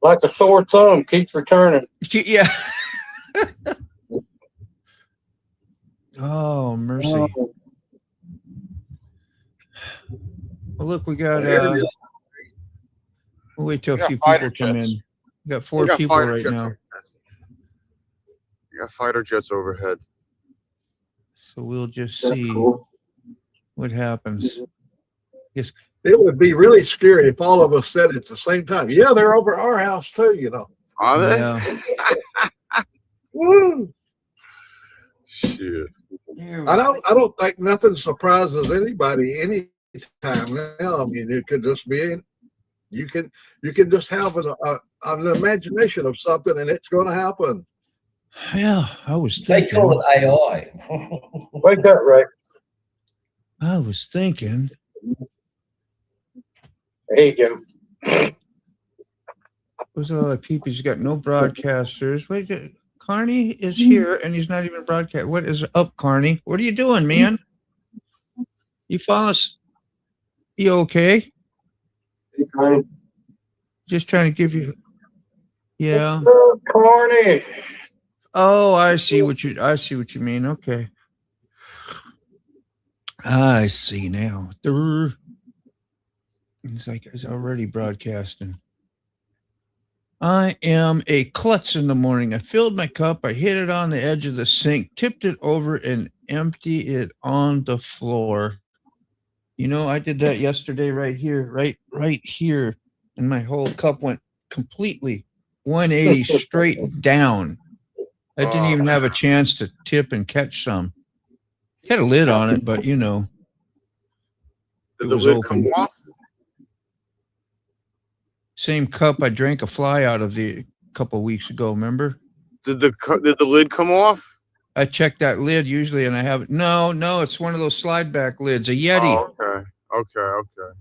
Like a sore thumb, keeps returning. Yeah. Oh, mercy. Well, look, we got we'll wait till a few people come in. We got 4 people right now. You got fighter jets overhead. So we'll just see what happens. Yes. It would be really scary if all of us said it at the same time. Yeah, they're over our house too, you know. Are they? Yeah. Woo! Shit. I don't think nothing surprises anybody anytime now. I mean, it could just be you can just have an imagination of something and it's going to happen. Yeah, I was They thinking. call it AI. Wake up, Ray. I was thinking. There you go. What's all the people? He's got no broadcasters. Wait, Carney is here and he's not even broadcast. What is up, Carney? What are you doing, man? You follow us? You okay? Hey, Carney. Just trying to give you. Yeah. Carney. Oh, I see what you mean. Okay. I see now. It's like it's already broadcasting. I am a klutz in the morning. I filled my cup. I hit it on the edge of the sink, tipped it over, and emptied it on the floor. You know, I did that yesterday right here, right here. And my whole cup went completely 180 straight down. I didn't even have a chance to tip and catch some. Had a lid on it, but you know, it was open. Same cup I drank a fly out of a couple of weeks ago. Remember? Did the lid come off? I check that lid usually, and I have no. It's one of those slide back lids, a Yeti. Oh, okay.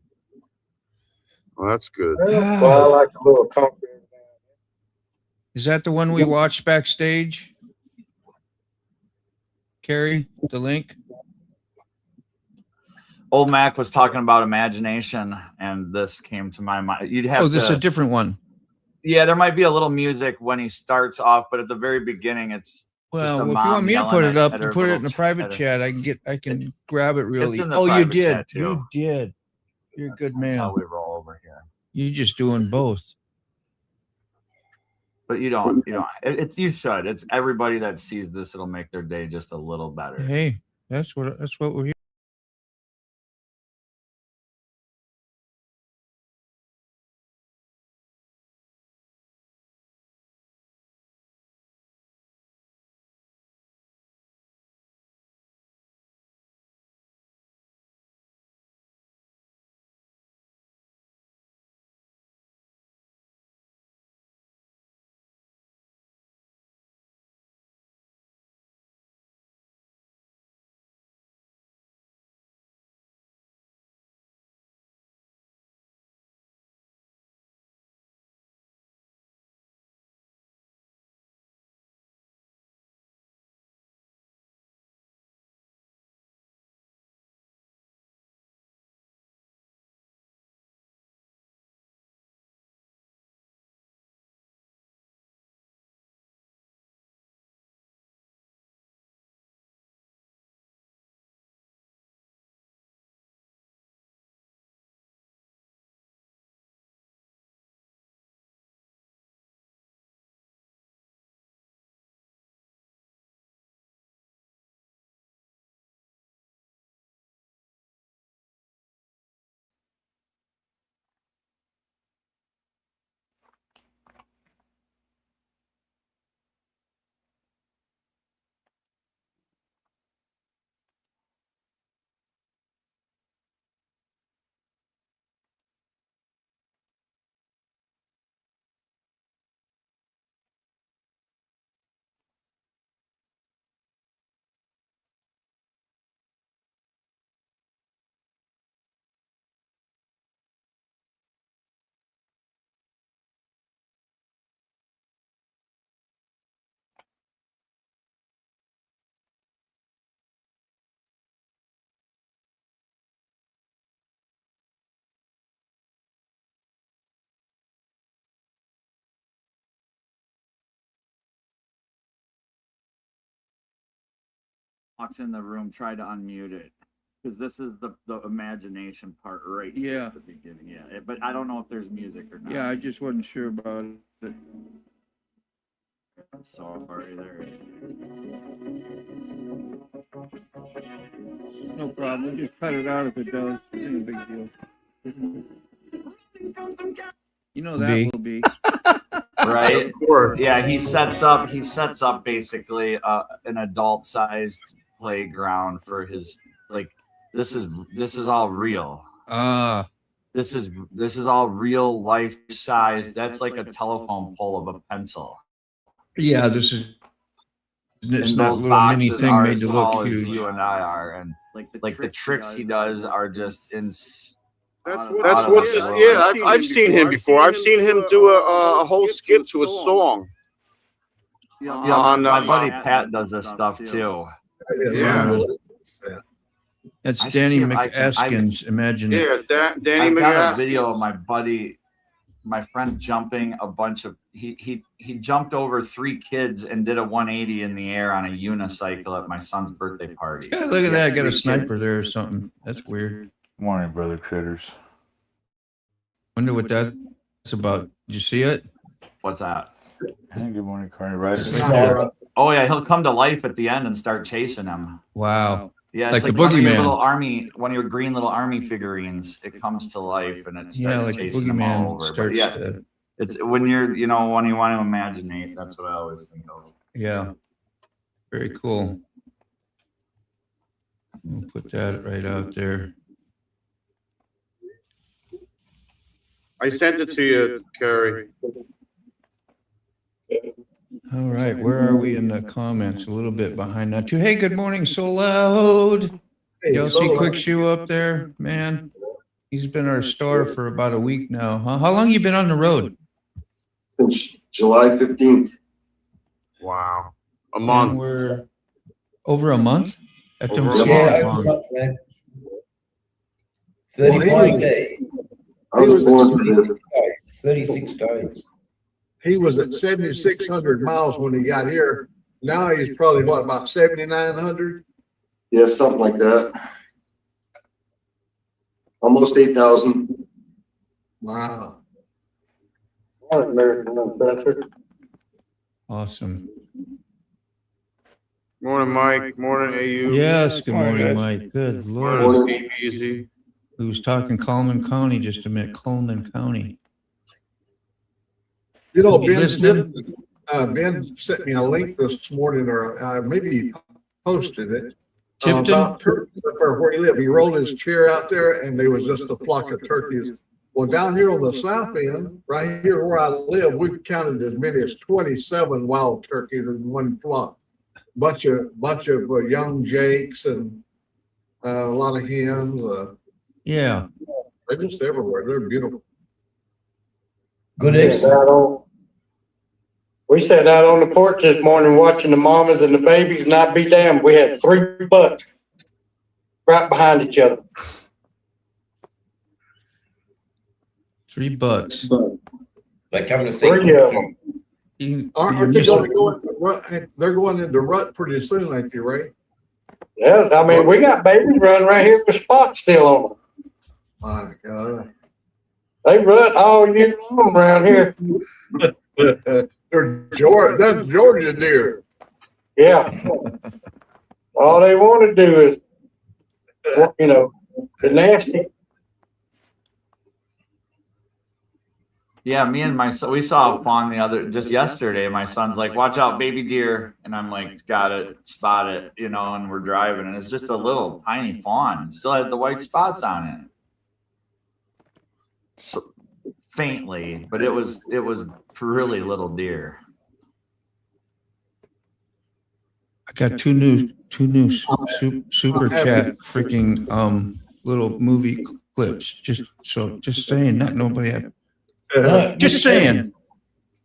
Well, that's good. Well, I like a little comfort. Is that the one we watched backstage? Carrie, the link. Old Mac was talking about imagination, and this came to my mind. You'd have this is a different one. Yeah, there might be a little music when he starts off, but at the very beginning, it's well. Just a if you mom want me to yelling put it up, at her put it in little the private chat. I can grab it really. It's in the Oh, you private did. chat, too. You did. You're a good That's how man. we roll over here. You're just doing both. But you don't. You should. It's everybody that sees this. It'll make their day just a little better. Hey, that's what we're here. walks in the room, try to unmute it. Because this is the imagination part right here Yeah. at the beginning. Yeah, but I don't know if there's music or not. Yeah, I just wasn't sure about it. Sorry, there. No problem. We'll just cut it out if it does. It ain't a big deal. You know that will be. Right? Of course. Yeah, he sets up basically an adult-sized playground for his, like, this is all real. This is all real life size. That's like a telephone pole of a pencil. Yeah, this is. It's And not a those little mini boxes thing are made as to tall look as huge. you and I are, and like the tricks he does are just in. That's what's his. Yeah, I've seen him before. I've seen him do a whole skit to a song. Yeah, on, my buddy Pat does this stuff too. Yeah. That's I Danny see him. McAskins. Imagine it. Yeah, Danny I've got a McAskins. video of my friend jumping a bunch of. He jumped over 3 kids and did a 180 in the air on a unicycle at my son's birthday party. Yeah, look at that. I got a sniper there or something. That's weird. Morning, brother critters. Wonder what that's about. Did you see it? What's that? Hey, good morning, Carney Riders. Oh yeah, he'll come to life at the end and start chasing him. Wow. Yeah, Like it's the like one of your Boogeyman. little army, one of your green little army figurines. It comes to life and it starts Yeah, like the chasing them all boogeyman over. But starts yeah, to. it's when you're, when you want to imaginate. That's what I always think of. Yeah. Very cool. We'll put that right out there. I sent it to you, Kerry. All right, where are we in the comments? A little bit behind that too. Hey, good morning, so loud. Y'all see Quick Shoe up there, man? He's been our star for about a week now. Huh? How long you been on the road? Since July 15th. Wow, a And month. we're over a month. That don't Over a seem month. like Yeah, long. over man. 35 days, I was born 36 days. He was at 7,600 miles when he got here. Now he's probably what, about 7,900? yeah, something like that. Almost 8,000. Wow. Awesome. Morning, Mike. Morning, AU. Yes, good morning, Morning, Mike. Good Morning, Lord. Steve Easy. We was talking Coleman County just a minute. Coleman County. You know, You listening? Ben sent me a link this morning, or maybe he posted it. Tipton? About turkeys up there where he lived. He rolled his chair out there and there was just a flock of turkeys. Well, down here on the south end, right here where I live, we've counted as many as 27 wild turkeys in one flock. Bunch of young jakes and a lot of hens. Yeah. They're just everywhere. They're beautiful. Good We evening. sat out on the porch this morning watching the mamas and the babies, and I'd be damned. We had 3 bucks right behind each other. $3. They come to see 3 of them. Aren't they going to go into rut? They're going into rut pretty soon, ain't they, Ray? Yeah, I mean, we got babies running right here with spots still on them. My God. They rut all year long around here. They're that's Georgia deer. Yeah. All they want to do is, the nasty. Yeah, me and my son, we saw a fawn just yesterday. My son's like, "Watch out, baby deer," and I'm like, "Got it, spot it," and we're driving, and it's just a little tiny fawn. It still had the white spots on it, so faintly, but it was really little deer. I got two new super chat freaking little movie clips. Just saying, not nobody had. Just saying.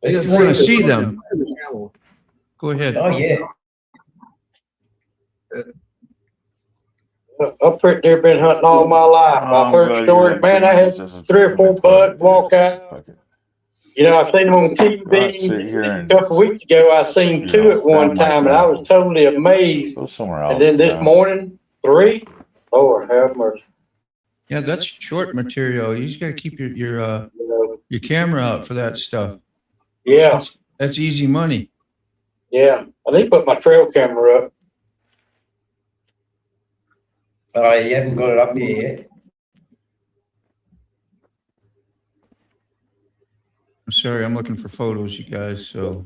I just want to see them. Go ahead. Oh, yeah. I've pretty near been hunting all my life. My first story, man, I had 3 or 4 buds walk out. You know, I've seen them on I'll sit TV. here A and couple weeks ago, I seen two at one time, and I was totally amazed. go somewhere else. And then this morning, 3. Lord have mercy. Yeah, that's short material. You just got to keep your You know, camera out for that stuff. yeah, That's easy money. yeah. I need to put my trail camera up. You haven't got it up here yet. I'm sorry, I'm looking for photos, you guys. So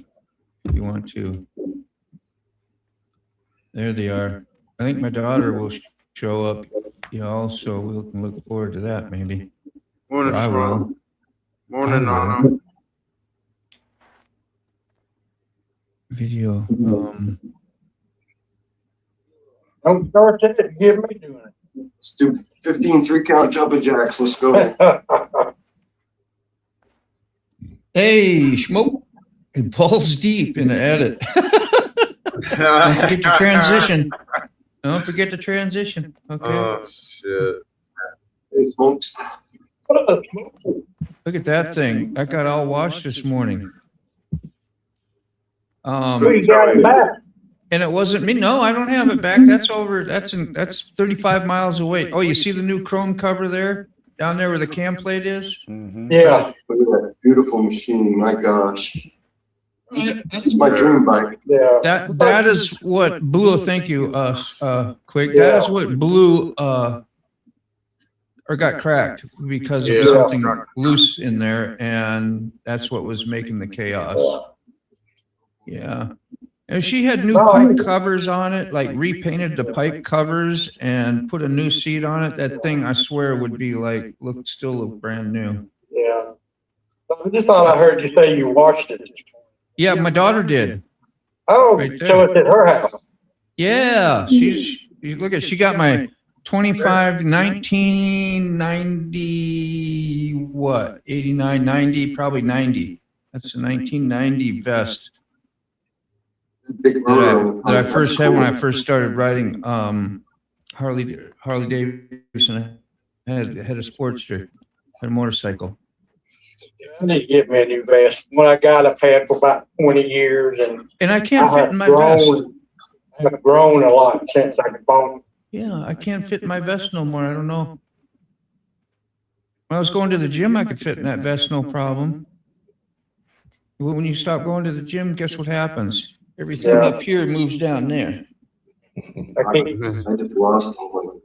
if you want to, there they are. I think my daughter will show up, you know, so we can look forward to that maybe. Morning, Or I will. Sean. Morning, I will. Nana. Video. Don't start that and give me doing Let's do 15 3-count jumping jacks. Let's go. it. Hey, Schmoke. It balls deep in the edit. Don't forget the transition. Don't forget the transition. Okay. Oh, shit. Hey, smokes. Look at that thing. I got all washed this morning. We got it back. And it wasn't me. No, I don't have it back. That's over. That's 35 miles away. Oh, you see the new chrome cover there? Down there where the cam plate is? Mm-hmm. Yeah, Look at that beautiful machine. My gosh. It's my dream bike. yeah. That is what blew. Thank you, Quick. That is what blew or got cracked because of Yeah. something loose in there, and that's what was making the chaos. Yeah. And she had new pipe covers on it, like repainted the pipe covers and put a new seat on it. That thing, I swear, would be like, still look brand new. Yeah. I just thought I heard you say you washed it. Yeah, my daughter did. Oh, Right there. so it's at her house. Yeah, she got my 25, 1990, what, 89, 90, probably 90. That's a 1990 vest Big that I first had when I first started riding Harley Davidson. I had a Sportster, had a motorcycle. I need to get me a new vest. One I got, I've had for about 20 years, and I can't fit in my vest. I've grown a lot since I bought it. Yeah, I can't fit in my vest no more. I don't know. When I was going to the gym, I could fit in that vest, no problem. When you stop going to the gym, guess what happens? Everything up here moves down there. I can't. I just lost one.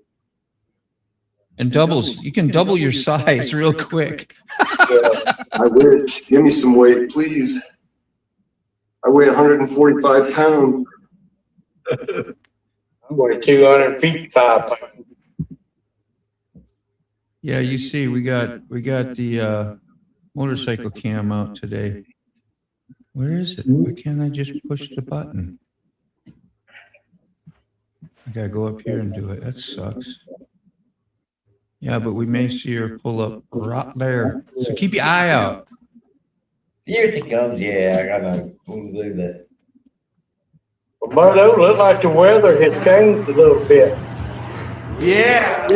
And doubles. You can double your size real quick. I wish. Give me some weight, please. I weigh 145 pounds. I weigh 255 pounds. Yeah, you see, we got the motorcycle cam out today. Where is it? Why can't I just push the button? I gotta go up here and do it. That sucks. Yeah, but we may see her pull up right there. So keep your eye out. Here it comes. Yeah, I gotta do that. But it looks like the weather has changed a little bit. Yeah.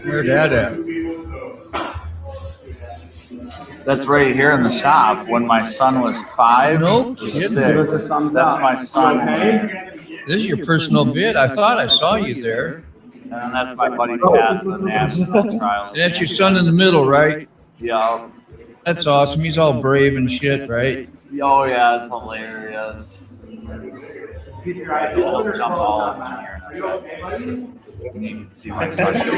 Where's that at? That's right here in the shop. When my son was 5, No or kidding. 6, that's my son. This is your personal vid. I thought I saw you there. And that's my buddy Pat, the national trials. That's your son in the middle, right? Yeah. That's awesome. He's all brave and shit, right? Oh yeah, it's hilarious. He'll jump all up in here. And it's just, you can see my son doing it.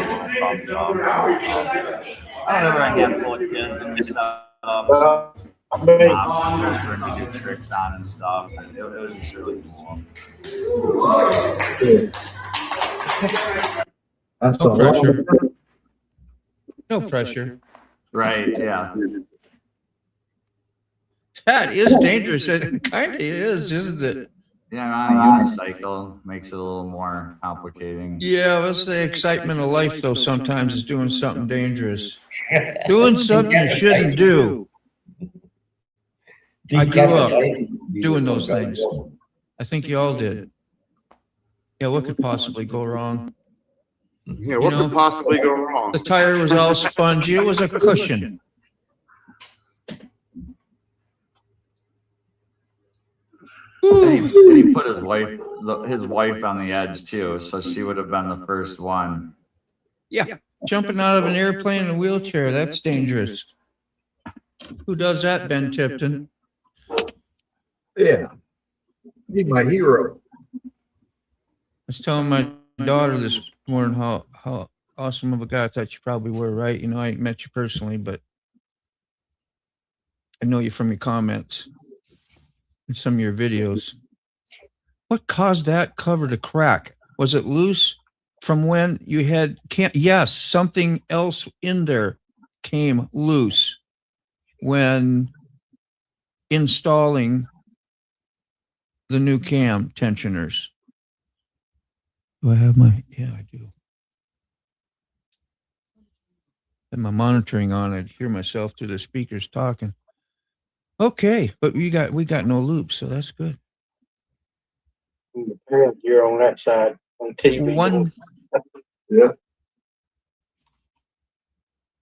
I have a handful of kids and we set up some obstacles for him to do tricks on and stuff. And it was just really cool. No pressure. No pressure. Right, yeah. That is dangerous. It kind of is, isn't it? Yeah, on a unicycle makes it a little more complicating. Yeah, that's the excitement of life, though, sometimes is doing something dangerous. Doing something you shouldn't do. I grew up doing those things. I think you all did. Yeah, what could possibly go wrong? Yeah, what could possibly go wrong? The tire was all spongy. It was a cushion. And he put his wife on the edge too, so she would have been the first one. Yeah, jumping out of an airplane in a wheelchair, that's dangerous. Who does that, Ben Tipton? Yeah. He's my hero. I was telling my daughter this morning how awesome of a guy I thought you probably were, right? You know, I ain't met you personally, but I know you from your comments and some of your videos. What caused that cover to crack? Was it loose from when you had yes, something else in there came loose when installing the new cam tensioners. Do I have my, yeah, I do. And my monitoring on, I'd hear myself through the speakers talking. Okay, but we got no loops, so that's good. The parent here on that side on TV. Yeah.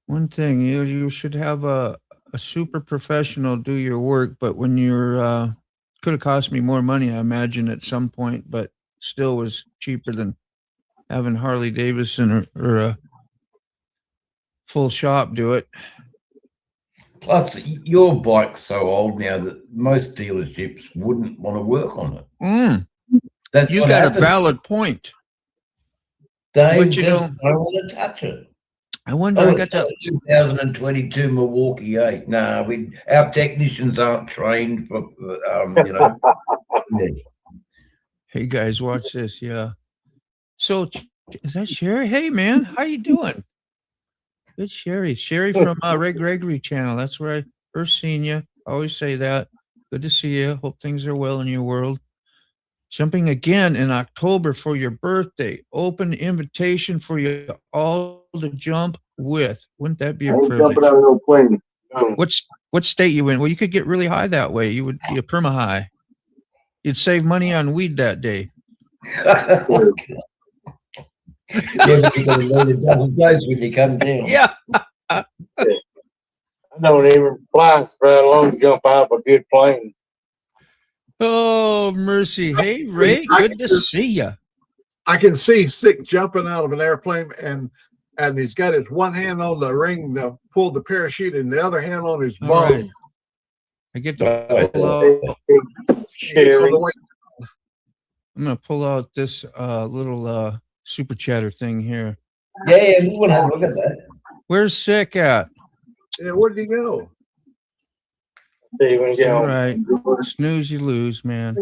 One thing, you should have a super professional do your work, but when you're could have cost me more money, I imagine, at some point, but still was cheaper than having Harley Davidson or a full shop do it. Plus, your bike's so old now that most dealerships wouldn't want to work on it. That's You what got happens. a valid point. They But just you don't want to touch it. I wonder. Oh, I got it's that. 2022 Milwaukee 8. Nah, our technicians aren't trained for, you know. Yeah. Hey guys, watch this. Yeah. So is that Sherry? Hey man, how you doing? Good, Sherry. Sherry from Ray Gregory channel. That's where I first seen you. Always say that. Good to see you. Hope things are well in your world. Jumping again in October for your birthday. Open invitation for you all to jump with. Wouldn't that be a I ain't privilege? jumping out of no plane. What state you in? Well, you could get really high that way. You would be a perma high. You'd save money on weed that day. Yeah, but you got to learn a double dose when you come down. Yeah. I don't even fly, let alone jump out of a good plane. Oh, mercy. Hey, Ray, good to see you. I can see Sick jumping out of an airplane, and he's got his one hand on the ring to pull the parachute and the other hand on his All bum. right. I get to pull out. Sherry. I'm going to pull out this little super chatter thing here. Yeah, we want to have a look at that. Where's Sick at? Yeah, where did he go? See when you get All home. right. Snooze, you lose, man.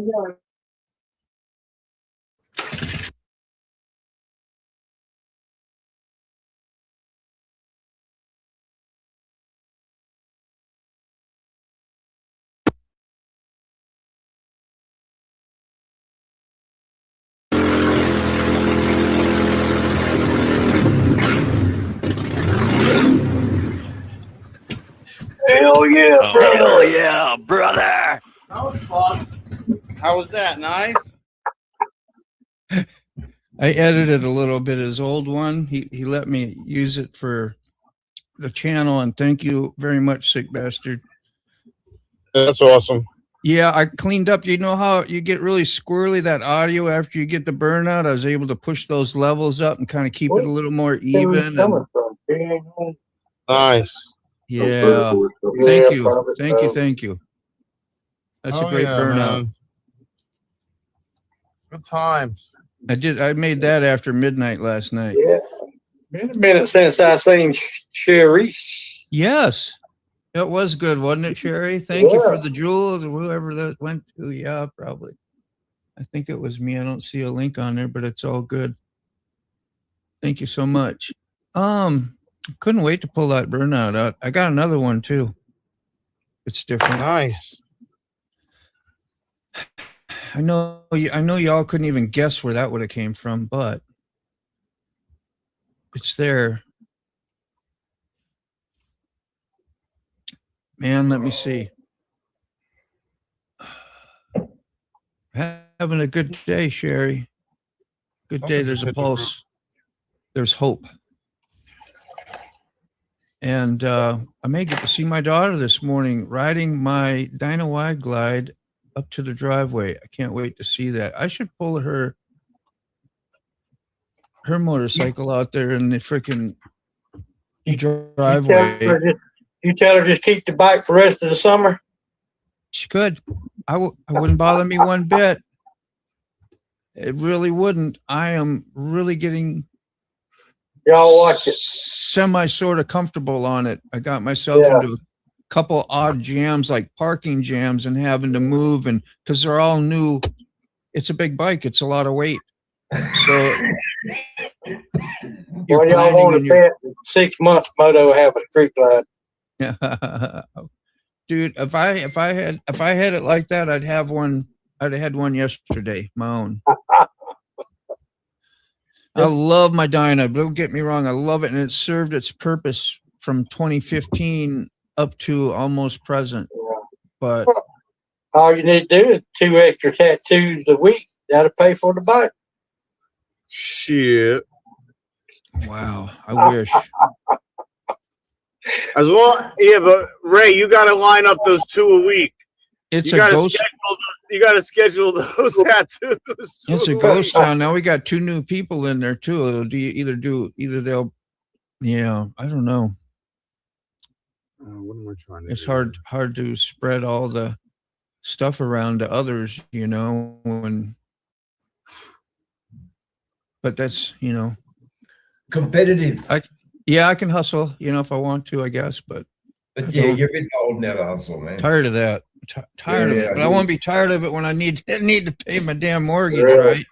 Hell yeah, brother. Hell yeah, brother. That was fun. How was that? Nice? I edited a little bit his old one. He let me use it for the channel, and thank you very much, Sick Bastard. That's awesome. Yeah, I cleaned up. You know how you get really squirrely, that audio after you get the burnout? I was able to push those levels up and kind of keep it a little more even. And, Nice. yeah, thank you. Thank you. Thank you. That's a great burnout. Man. Good times. I made that after midnight last night. Yeah. Been a minute since I seen Sherry. Yes. It was good, wasn't it, Sherry? Thank you for the jewels, or whoever that went to. Yeah, probably. I think it was me. I don't see a link on there, but it's all good. Thank you so much. Couldn't wait to pull that burnout out. I got another one too. It's different. Nice. I know y'all couldn't even guess where that would have came from, but it's there. Man, let me see. Having a good day, Sherry. Good day. There's a pulse. there's hope. And I may get to see my daughter this morning riding my Dyna Wide Glide up to the driveway. I can't wait to see that. I should pull her motorcycle out there in the freaking driveway. You tell her just keep the bike for the rest of the summer. She could. I wouldn't bother me one bit. It really wouldn't. I am really getting Y'all watch it. semi sort of comfortable on it. I got myself into a couple odd jams, like parking jams, and having to move, and because they're all new. It's a big bike. It's a lot of weight. So Well, y'all want to bet 6 months moto have a creek glide. Dude, if I had it like that, I'd have one. I'd have had one yesterday, my own. I love my Dyna. Don't get me wrong, I love it, and it served its purpose from 2015 up to almost present. But all you need to do is 2 extra tattoos a week. That'll pay for the bike. Shit. Wow, I wish. As well, yeah, but Ray, you got to line up those 2 a week. It's you a ghost. You got to schedule those tattoos. It's a ghost town. Now we got 2 new people in there too. It'll either they'll, I don't know. What am I trying to It's do? hard to spread all the stuff around to others, but that's, Competitive. I can hustle, if I want to, I guess, but yeah, you're a bit old now to hustle, man. tired of that. Tired of it, but I won't be tired of it when I need to pay my damn mortgage, right?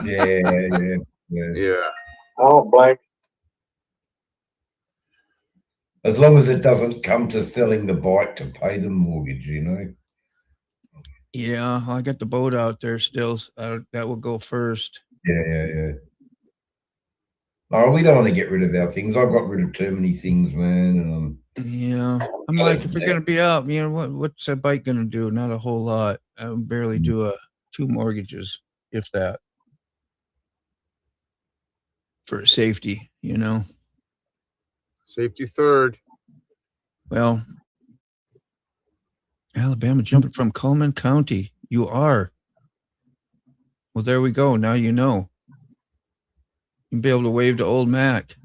Yeah. Oh, blank. As long as it doesn't come to selling the bike to pay the mortgage, Yeah, I got the boat out there still. That will go first. Yeah. Oh, we don't want to get rid of our things. I've got rid of too many things, man. I'm like, if you're gonna be out, what's that bike gonna do? Not a whole lot. I would barely do 2 mortgages, if that, for safety. Safety third. Well, Alabama jumping from Cullman County. You are. Well, there we go. Now you know. You'll be able to wave to old Mac.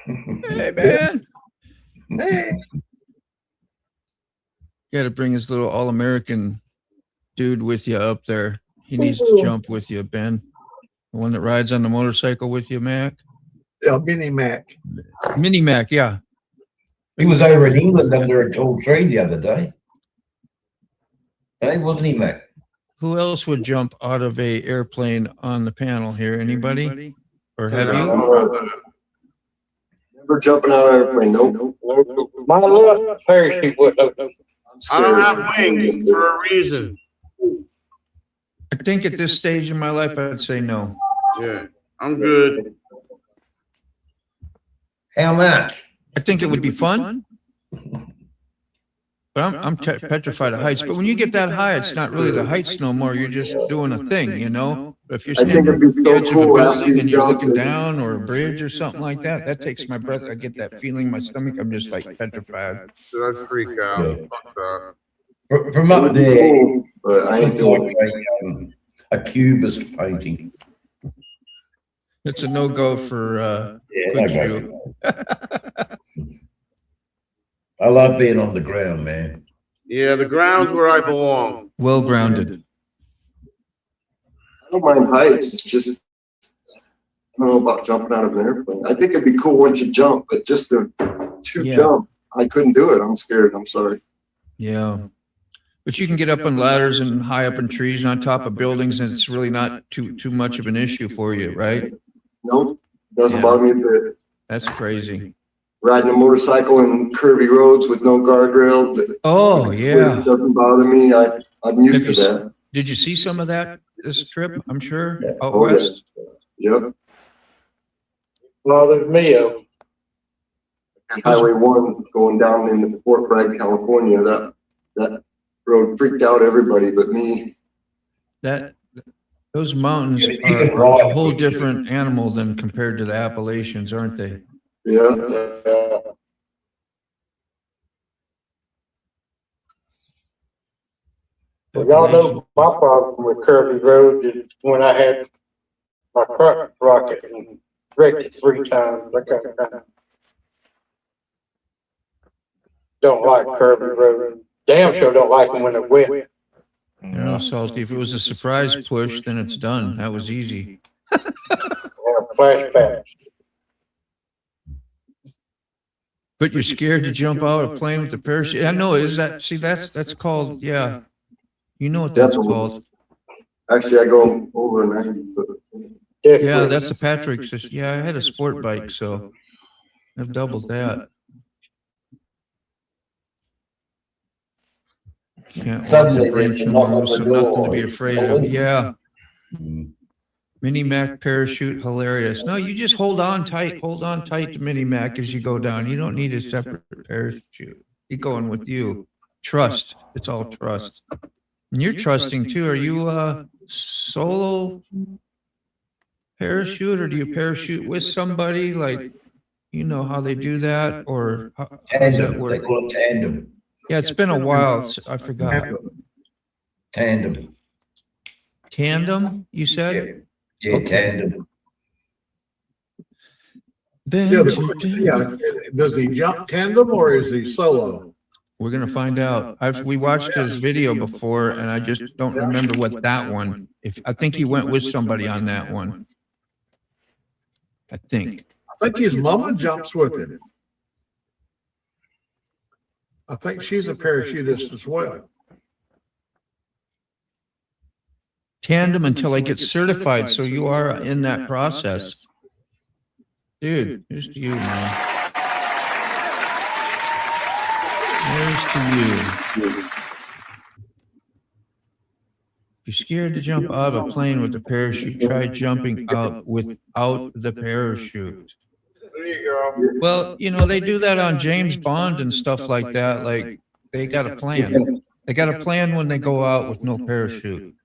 Hey, man. Hey. Got to bring his little all-American dude with you up there. He needs to jump with you, Ben. The one that rides on the motorcycle with you, Mac. Yeah, Mini Mac. Mini Mac, yeah. He was over in England under a tall tree the other day. Hey, wasn't he, Mac? Who else would jump out of a airplane on the panel here? Anybody? Or have you? Never jumping out of an airplane. Nope. My luck, parachute would open. I don't have wings for a reason. I think at this stage in my life, I'd say no. Yeah, I'm good. How much? I think it would be fun. But I'm petrified of heights. But when you get that high, it's not really the heights no more. You're just doing a thing, But if you're standing at the edge of a building and you're looking down or a bridge or something like that, that takes my breath. I get that feeling in my stomach. I'm just like petrified. Dude, I'd freak out. Yeah. Fuck that. From up there, But I ain't doing a cubist painting. It's a no-go for quick shoe. I love being on the ground, man. Yeah, the ground's where I belong. Well grounded. I don't mind heights. It's just, I don't know about jumping out of an airplane. I think it'd be cool once you jump, but just to jump, I couldn't do it. I'm scared. I'm sorry. Yeah. But you can get up on ladders and high up in trees on top of buildings, and it's really not too much of an issue for you, right? Nope. Doesn't bother me a bit. That's crazy. Riding a motorcycle in curvy roads with no guardrail. Oh, yeah. It doesn't bother me. I'm used to that. Did you see some of that this trip? I'm sure. Out Oh, yeah. west. Yep. Bothers me. Highway 1 going down into Fort Bragg, California. That road freaked out everybody but me. That Those mountains Yeah, you can are ride a whole it. different animal than compared to the Appalachians, aren't they? Yeah. Well, y'all know my problem with Kirby Road is when I had my truck rocket and wrecked it 3 times. I kinda don't like Kirby Road. Damn sure don't like them when they're wet. You know, Salty, if it was a surprise push, then it's done. That was easy. Flashbacks. But you're scared to jump out of a plane with the parachute. I know, is that, see, that's called, yeah. You know what that's called. Actually, I go over 90 foot. Yeah, that's the Patrick system. Yeah, I had a sport bike, so I've doubled that. Can't Suddenly break there's a some knock on rules, the so nothing to door. be afraid of. Yeah. Mm. Mini Mac parachute, hilarious. No, you just hold on tight to Mini Mac as you go down. You don't need a separate parachute. He's going with you. Trust. It's all trust. And you're trusting too. Are you a solo parachute, or do you parachute with somebody? Like, you know how they do that, or how does that Tandem. They work? call it tandem. Yeah, it's been a while. I forgot. Tandem. Tandem, you said? Yeah, Okay. tandem. Yeah, yeah. Does he jump tandem or is he solo? We're gonna find out. We watched his video before, and I just don't remember what that one. I think he went with somebody on that one. I think. I think his mama jumps with him. I think she's a parachutist as well. Tandem until I get certified. So you are in that process, dude. Here's to you, man. Here's to you. If you're scared to jump out of a plane with the parachute, try jumping out without the parachute. There you go. Well, you know, they do that on James Bond and stuff like that. Like, they got a plan. They got a plan when they go out with no parachute.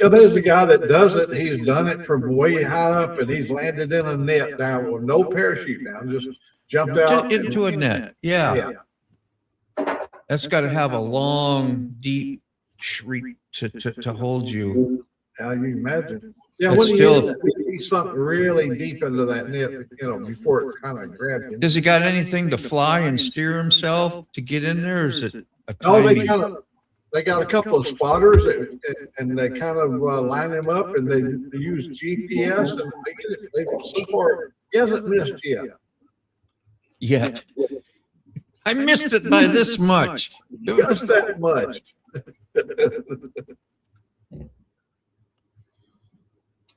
Yeah, there's a guy that does it. He's done it from way high up and he's landed in a net down with no parachute down, just jumped out. Into a net. Yeah. That's got to have a long, deep shriek to hold you. How you imagine? Yeah, But when still- he sunk really deep into that net, you know, before it kind of grabbed him. Does he got anything to fly and steer himself to get in there? Or is it a Oh, tiny? they got a couple of spotters and they kind of line him up and they use GPS and they so far he hasn't missed yet. I missed it by this much. Just that much.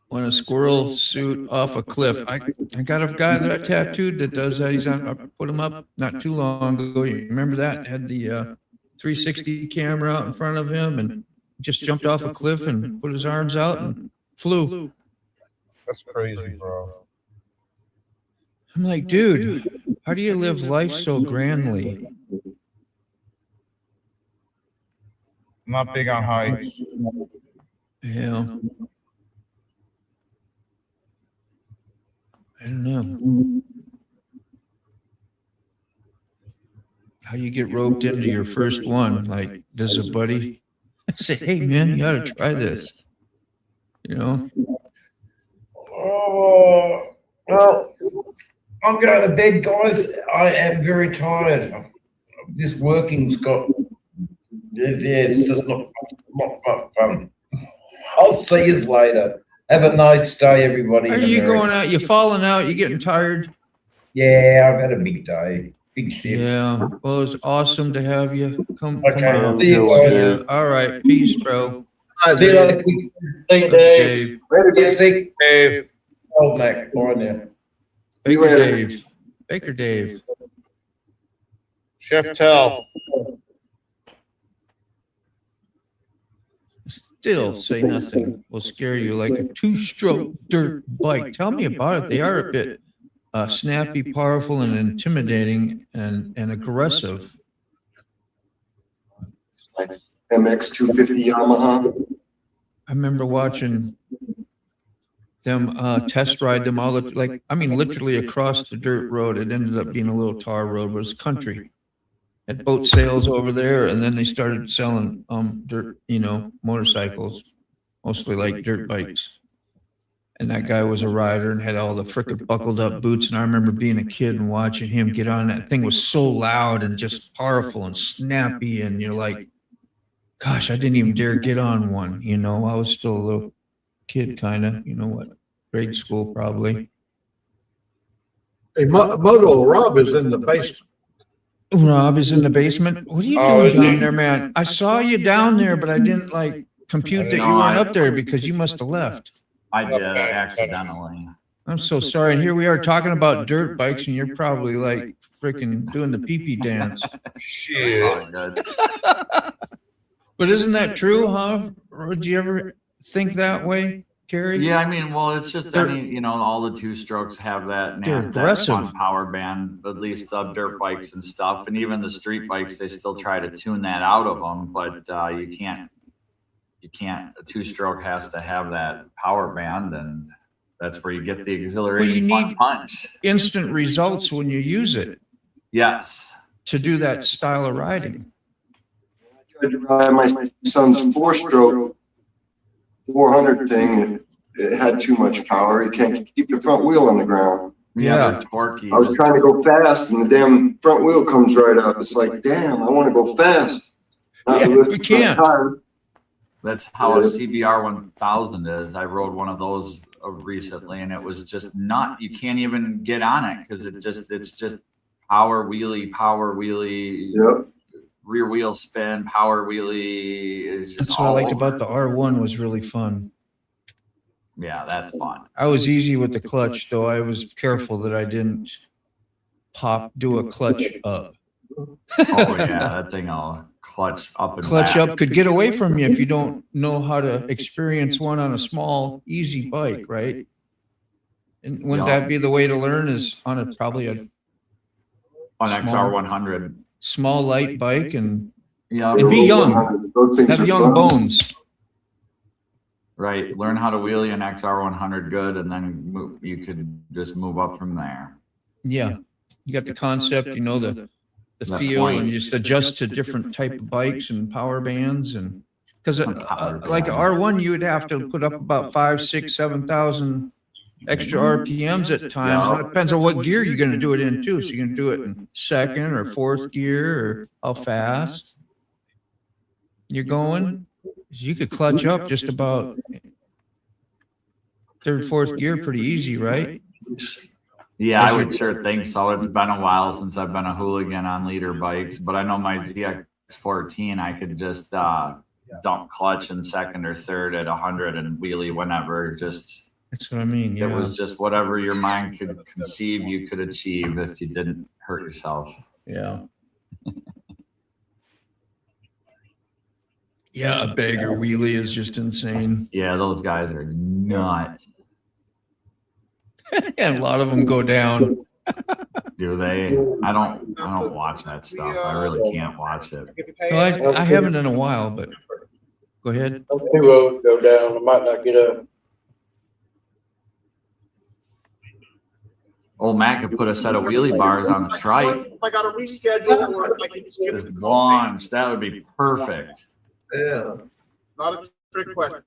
When a squirrel shoot off a cliff, I got a guy that I tattooed that does that. He's on. I put him up not too long ago. You remember that? Had the 360 camera out in front of him and just jumped off a cliff and put his arms out and flew. That's crazy, bro. I'm like, dude, how do you live life so grandly? I'm not big on heights. Yeah. I don't know. How you get roped into your first one? Like, does a buddy say, "Hey, man, you ought to try this"? You know? Oh, well, I'm going to bed, guys. I am very tired. This working's got, it's just not much fun. I'll see you later. Have a nice day, everybody. Are you going out? You falling out? You getting tired? Yeah, I've had a big day. Big shift. Yeah. Well, it's awesome to have you. Come Okay, on. see you guys. All right. Peace, bro. See you later. Hey, Dave. Yeah, see. Hey. Old Mac. Bye now. Baker Dave. Baker Dave. Chef Tell. Still say nothing will scare you like a two-stroke dirt bike. Tell me about it. They are a bit snappy, powerful, and intimidating and aggressive. MX 250 Yamaha. I remember watching them test ride them all like, I mean, literally across the dirt road. It ended up being a little tar road, but it was country. Had boat sales over there, and then they started selling dirt, motorcycles, mostly like dirt bikes. And that guy was a rider and had all the frickin' buckled up boots. And I remember being a kid and watching him get on. That thing was so loud and just powerful and snappy. And you're like, gosh, I didn't even dare get on one. I was still a little kid, kind of, grade school probably. Hey, Moto Rob is in the basement. Rob is in the basement. What are you doing down there, man? I saw you down there, but I didn't compute that you weren't up there because you must have left. I did accidentally. I'm so sorry. And here we are talking about dirt bikes, and you're probably like freaking doing the pee-pee dance. Shit. But isn't that true, huh? Or did you ever think that way, Gary? Yeah, I mean, well, it's just all the two strokes have that, that fun power band, at least the dirt bikes and stuff, and even the street bikes, they still try to tune that out of them, but you can't. A two-stroke has to have that power band, and that's where you get the exhilarating punch. Instant results when you use it. Yes. To do that style of riding. I tried to ride my son's four-stroke 400 thing. It had too much power. It can't keep the front wheel on the ground. Yeah, they're torquey. I was trying to go fast, and the damn front wheel comes right up. It's like, damn, I want to go fast. We can't. That's how a CBR 1000 is. I rode one of those recently, and it was just not. You can't even get on it because it's just power wheelie, yep. Rear wheel spin, power wheelie. That's what I liked about the R1 was really fun. Yeah, that's fun. I was easy with the clutch, though. I was careful that I didn't do a clutch up. Oh yeah, that thing all clutch up and clutch back. up could get away from you if you don't know how to experience one on a small, easy bike, right? And wouldn't that be the way to learn? Is on probably on XR 100, small light bike, and yeah, and be young, have young bones. Right, learn how to wheelie an XR 100 good, and then you could just move up from there. Yeah, you got the concept, the feel, and you just adjust to different type of bikes and power bands, and because like R1, you would have to put up about 5,000, 6,000, 7,000 extra RPMs at times. It depends on what gear you're going to do it in too. So you're going to do it in second or fourth gear, or how fast you're going. You could clutch up just about third, fourth gear pretty easy, right? Yeah, I would sure think so. It's been a while since I've been a hooligan on leader bikes, but I know my ZX14, I could just dump clutch in second or third at 100 and wheelie whenever. Just that's what I mean. Yeah. It was just whatever your mind could conceive, you could achieve if you didn't hurt yourself. Yeah. Yeah, a bagger wheelie is just insane. Yeah, those guys are nuts. And a lot of them go down. Do they? I don't watch that stuff. I really can't watch it. No, I haven't in a while, but go ahead. Two of them go down. I might not get up. Old Matt could put a set of wheelie bars on the trike. I got to reschedule, or if I can skip Just launch. That would be perfect. Yeah. It's not a trick question.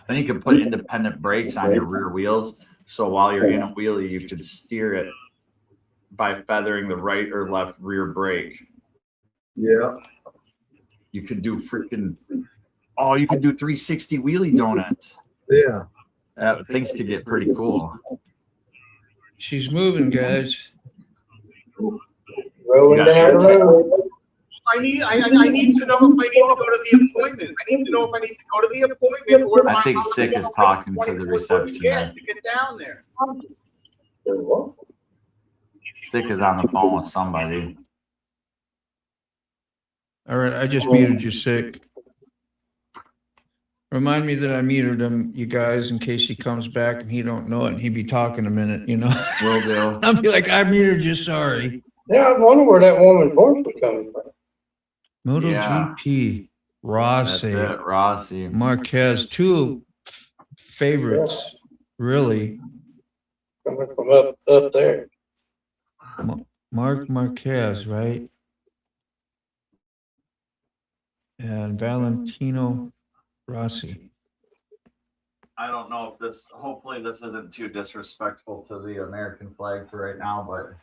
Then you could put independent brakes on your rear wheels. So while you're in a wheelie, you could steer it by feathering the right or left rear brake. Yeah. You could do you could do 360 wheelie donuts. Yeah. Things could get pretty cool. She's moving, guys. Rolling down the road. I need to know if I need to go to the appointment. I need to know if I need to go to the appointment, or if I think Sick is talking to the receptionist. to get down there. Sick is on the phone with somebody. All right, I just muted you, Sick. Remind me that I metered him, you guys, in case he comes back and he don't know it and he be talking a minute, you know? Will do. I'll be like, I metered you, sorry. Yeah, I wonder where that woman's voice was coming from. MotoGP, That's Rossi, it, Rossi. Marquez, two favorites, really. Coming from up there. Mark Marquez, right? And Valentino Rossi. I don't know if this, hopefully this isn't too disrespectful to the American flag for right now, but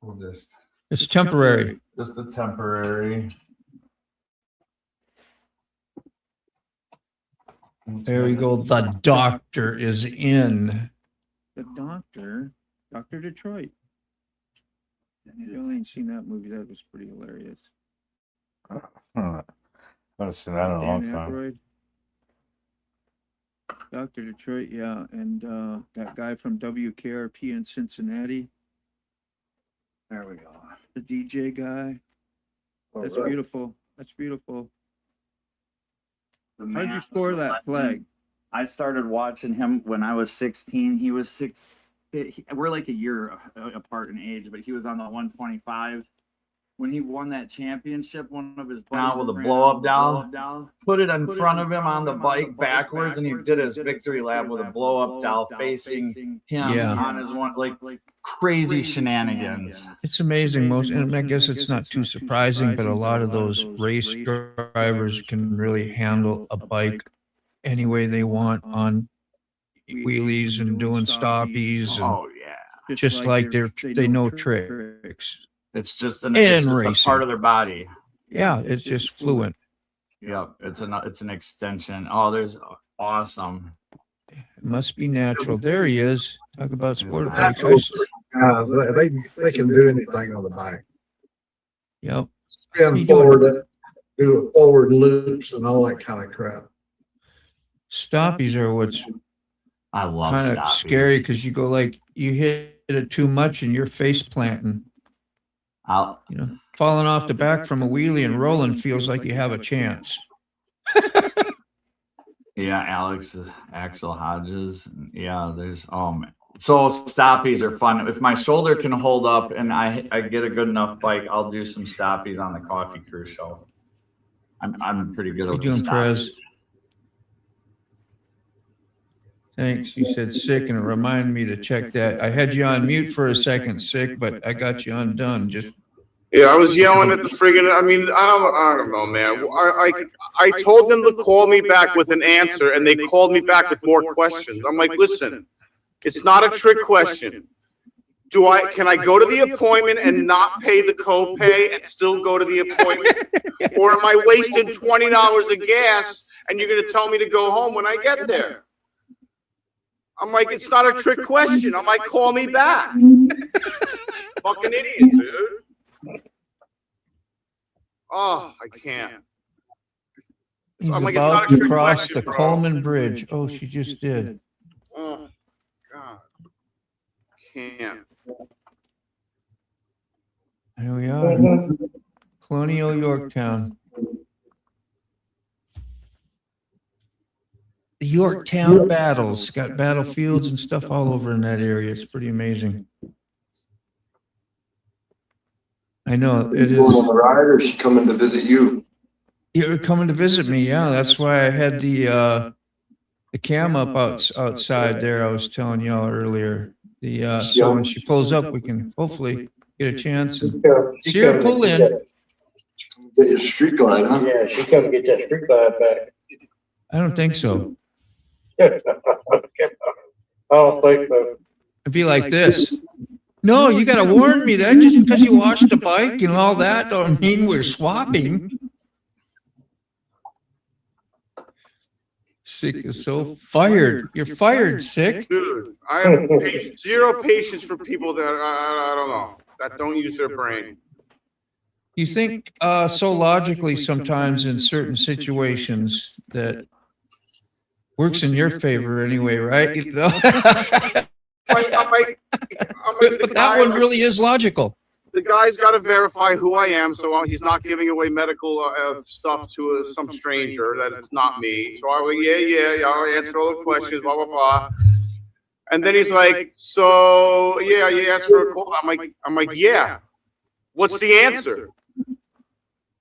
we'll just. It's temporary. Just a temporary. There we go. The doctor is in. The doctor, Dr. Detroit. You ain't seen that movie. That was pretty hilarious. I haven't seen that in a long time. Dr. Detroit, yeah. And that guy from WKRP in Cincinnati. There we go. The DJ guy. That's beautiful. That's beautiful. How'd you score that flag? I started watching him when I was 16. He was we're like a year apart in age, but he was on the 125s. When he won that championship, one of his Out with a blow up dowel, put it in front of him on the bike backwards, and he did his victory lap with a blow up dowel facing him on his one, like crazy shenanigans. It's amazing. And I guess it's not too surprising, but a lot of those race drivers can really handle a bike any way they want on wheelies and doing stoppies. And Oh yeah, just like they know tricks. it's just a part of their body. Yeah, it's just fluent. Yep, it's an extension. Oh, there's awesome. It must be natural. There he is. Talk about sport bikes. They can do anything on the bike. Yep. Spin forward, do forward loops and all that kind of crap. Stoppies are what's I love kind of scary because you go like you hit it too much and you're face planting. Falling off the back from a wheelie and rolling feels like you have a chance. Yeah, Axel Hodges. Yeah, there's so stoppies are fun. If my shoulder can hold up and I get a good enough bike, I'll do some stoppies on the Coffee Crew show. I'm pretty good at doing Prez. Thanks. You said sick, and it reminded me to check that. I had you on mute for a second, sick, but I got you undone. Yeah, I was yelling at the friggin'. I mean, I don't know, man. I told them to call me back with an answer, and they called me back with more questions. I'm like, listen, it's not a trick question. Can I go to the appointment and not pay the copay and still go to the appointment? Or am I wasting $20 of gas and you're going to tell me to go home when I get there? I'm like, it's not a trick question. I'm like, call me back. Fucking idiot, dude. Oh, I can't. He's I'm like, about it's not a to trick cross question, the bro. Coleman Bridge. Oh, she just did. Oh, God. Can't. Here we are. Colonial Yorktown. The Yorktown battles. Got battlefields and stuff all over in that area. It's pretty amazing. I know it is. Going on the ride, or is she coming to visit you? You're coming to visit me, yeah. That's why I had the cam up outside there. I was telling y'all earlier. So when she pulls up, we can hopefully get a chance and see her pull in. Get your street glide, huh? Yeah, she come get that street glide back. I don't think so. I don't think so. It'd be like this. No, you got to warn me that just because you washed the bike and all that don't mean we're swapping. Sick is so fired. You're fired, Sick. Dude, I have zero patience for people that I don't know, that don't use their brain. You think so logically sometimes in certain situations that works in your favor anyway, right? You know? But that one really is logical. The guy's got to verify who I am, so he's not giving away medical stuff to some stranger that it's not me. So I went, yeah, I'll answer all the questions, blah, blah, blah. And then he's like, so, yeah, you asked for a call. I'm like, yeah. What's the answer?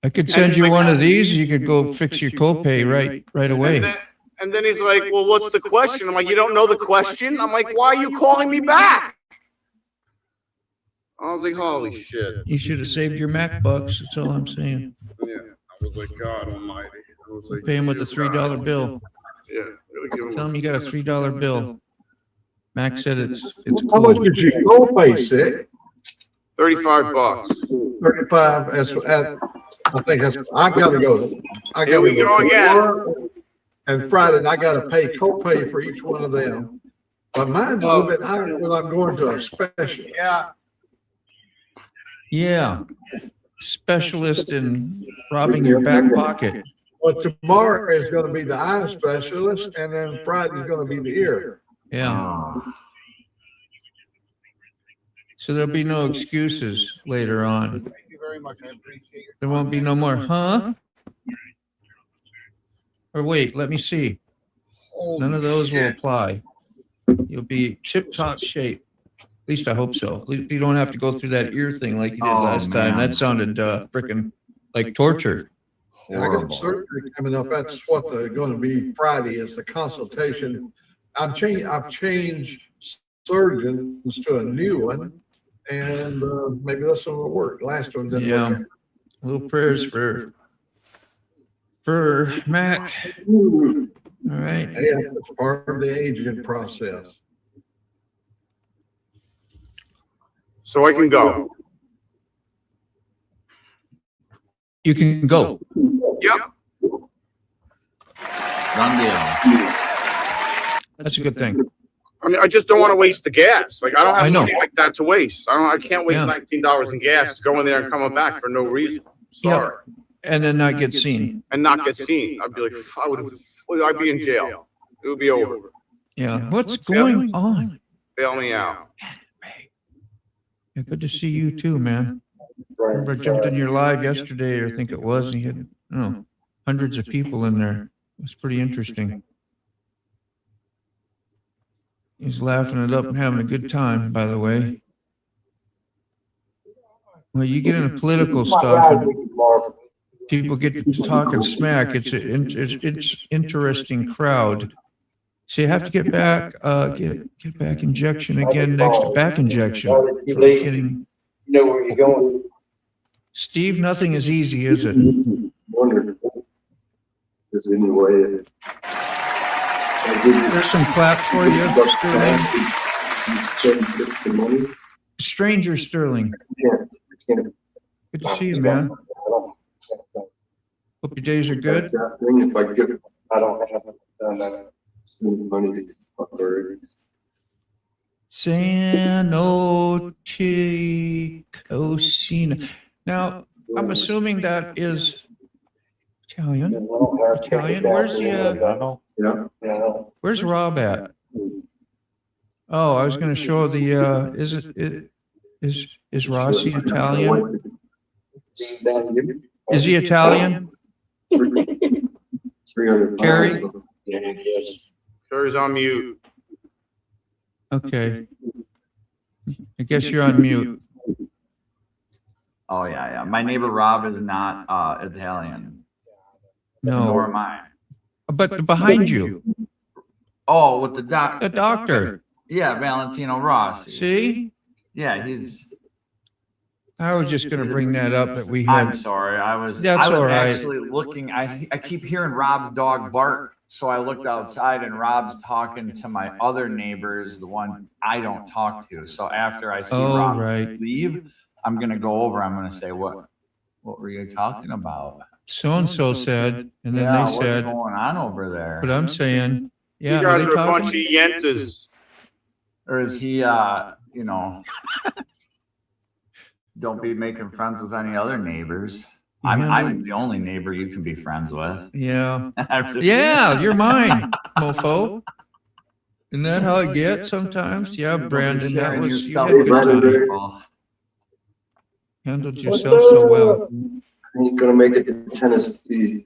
I could send you one of these. You could go fix your copay right away. And then he's like, well, what's the question? I'm like, you don't know the question? I'm like, why are you calling me back? I was like, holy shit. You should have saved your Mac bucks. That's all I'm saying. Yeah. I was like, God almighty. I was like, Pay him with the $3 bill. Yeah. Tell him you got a $3 bill. Mac said it's How much cool. did you go pay, sick? $35. 35. I think that's. I gotta go. Here we go again. And Friday, and I gotta pay copay for each one of them. But mine's a little bit higher when I'm going to a special. Yeah. Specialist in robbing your back pocket. But tomorrow is gonna be the eye specialist, and then Friday's gonna be the ear. Yeah. So there'll be no excuses later on. Thank you very much. I appreciate it. There won't be no more, huh? Or wait, let me see. None of those will apply. You'll be tip-top shape. At least I hope so. At least you don't have to go through that ear thing like you did last time. That sounded frickin' like torture. I got surgery coming up. That's what they're gonna be Friday is the I've changed surgeons to a new one, and maybe this one will work. Last one didn't Yeah. work. Little prayers for Mac. All right. Yeah, it's part of the aging process. So I can go. You can go. Yep. Done deal. That's a good thing. I mean, I just don't want to waste the gas. Like, I don't I have know. money like that to waste. I can't waste Yeah. $19 in gas going there and coming back for no reason. Sorry. And then not get seen. And not get seen. I'd be like, I'd be in jail. It would be over. Yeah. What's going on? Bail me out. Yeah, good to see you too, man. Remember I jumped in your live yesterday, or I think it was, and you had, I don't know, hundreds of people in there. It was pretty interesting. He's laughing it up and having a good time, by the way. Well, you get into political stuff and people get to talking smack. It's an interesting crowd. So you have to get back, get back injection again next to back injection. You know where you're going. Steve, nothing is easy, is it? Wonder if there's any way. There's some clap for you, Sterling. Money. Stranger Sterling. Can't. Good to see you, man. Hope your days are good. If I get I don't have that. money. Cosina. Now, I'm assuming that is Italian. Italian. Where's the Yeah. where's Rob at? Oh, I was going to show the is Rossi Italian? Is he Italian? 300 Gary? pounds. Carrie's on mute. Okay. I guess you're on mute. Oh yeah. My neighbor Rob is not Italian. Nor No, am I. but behind you, Oh, with the doc. the doctor. Yeah, Valentino Rossi. See, Yeah, he's. I was just going to bring that up that we had. I'm sorry. I was That's all right. actually looking. I keep hearing Rob's dog bark. So I looked outside and Rob's talking to my other neighbors, the ones I don't talk to. So after I see Oh, Rob right. leave, I'm gonna go over. I'm gonna say, what were you talking about? So and so said, and then Yeah, they said, what's going on over there? but I'm saying, yeah, You guys they are a bunch talking? of yentas. Or is he don't be making friends with any other neighbors. I'm the only neighbor you can be friends with. Yeah, I'm just- yeah, you're mine, mofo. Isn't that how it gets sometimes? Yeah, Brandon, that Sharing your was you stuff had a with good other time. people. Handled yourself so well. He's gonna make it to Tennessee.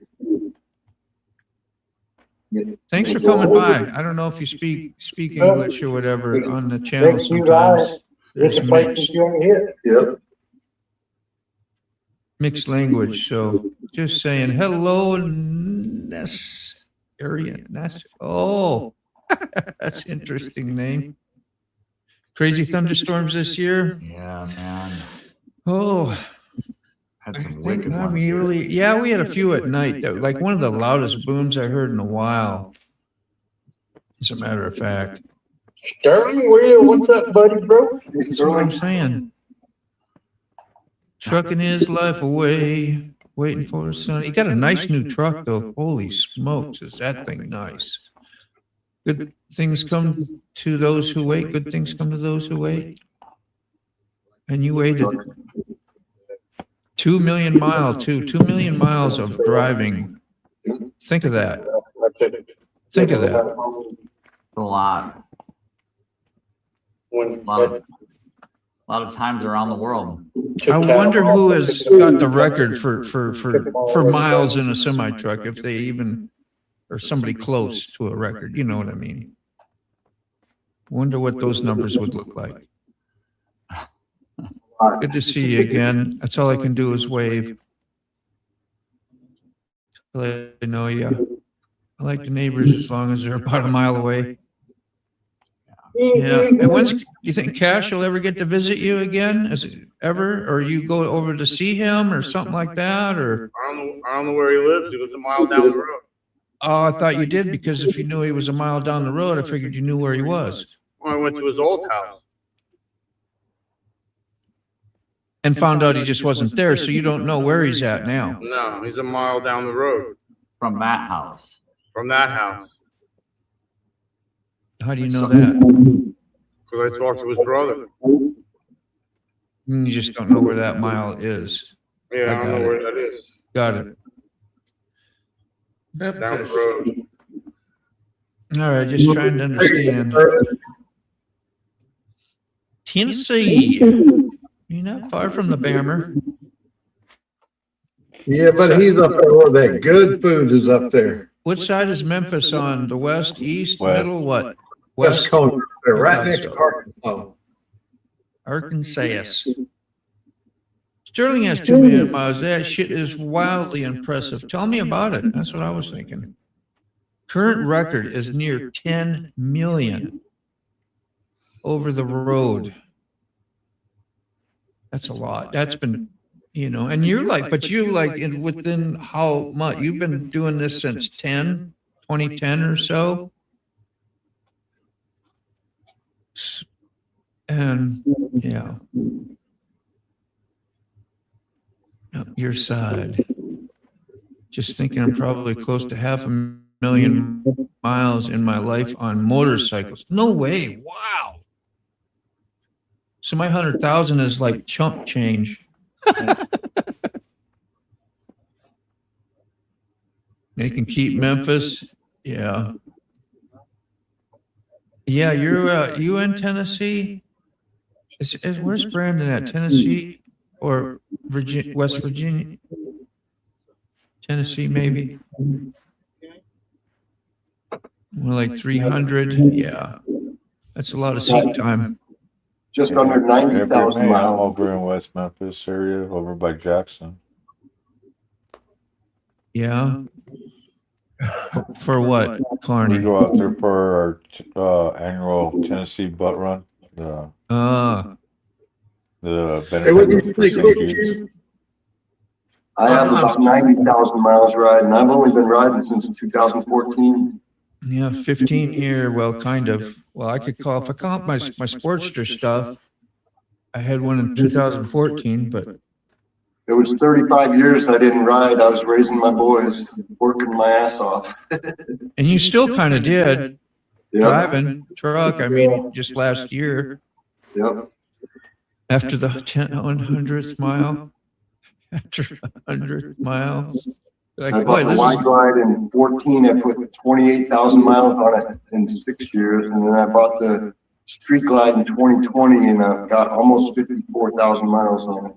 Thanks for coming by. I don't know if you speak English or whatever on the channel sometimes. There's mixed language. So just saying hello, Ness area. Ness. Oh, that's an interesting name. Crazy thunderstorms this year. Yeah, man. Oh, Had some wicked ones. we really, yeah, we had a few at night. That, like one of the loudest booms I heard in a while. As a matter of fact. Sterling, what's up, buddy, bro? That's what I'm saying. Trucking his life away, waiting for his son. He got a nice new truck, though. Holy smokes, is that thing nice? Good things come to those who wait. Good things come to those who wait. And you waited 2 million miles, 2 million miles of driving. Think of that. Think of that. A lot. A lot of times around the world. I wonder who has got the record for miles in a semi truck, if they even, or somebody close to a record. You know what I mean? Wonder what those numbers would look like. Good to see you again. That's all I can do is wave. I know you. I like the neighbors as long as they're about a mile away. Yeah. And when's, do you think Cash will ever get to visit you again? Ever? Or you go over to see him or something like that? Or I don't know where he lives. He lives a mile down the road. oh, I thought you did, because if you knew he was a mile down the road, I figured you knew where he was. Well, I went to his old house. And found out he just wasn't there, so you don't know where he's at now. No, he's a mile down the road From that house. from that house. How do you know that? Because I talked to his brother. You just don't know where that mile is. Yeah, I don't know where that is. Got it. Down the road. All right, just trying to understand. Tennessee. You're not far from the Bammer. Yeah, but he's up there where that good food is up there. What side is Memphis on? The west, east, West. middle, what? West West? Coast, they're right I next thought to so. Arkansas. Arkansas. Sterling has 2 million miles. That shit is wildly impressive. Tell me about it. That's what I was thinking. Current record is near 10 million over the road. That's a lot. That's been, you know, and you're like, but you like within how much? You've been doing this since 2010 or so. And yeah. Up your side. Just thinking I'm probably close to 500,000 miles in my life on motorcycles. No way. Wow. So my 100,000 is like chump change. They can keep Memphis. Yeah. Yeah, you in Tennessee? Where's Brandon at? Tennessee or Virginia, West Virginia? Tennessee, maybe. More like 300. Yeah. That's a lot of seat time. Just under 90,000 I'm miles. over in West Memphis area, over by Jackson. Yeah. For what, Carney? We go out there for our annual Tennessee butt run. The Hey, what did you benefit think, for Coach? St. Jude's. I have about 90,000 miles riding. I've only been riding since 2014. Yeah, 15 here. Well, kind of. Well, I could call, if I count my Sportster stuff, I had one in 2014, but It was 35 years I didn't ride. I was raising my boys, working my ass off. and you still kind of did Yep, driving truck. I mean, just last year yep. after the 100th mile, after 100 miles, like, I boy, bought the this is wide ride in 14. I put 28,000 miles on it in 6 years. And then I bought the Street Glide in 2020 and I've got almost 54,000 miles on it.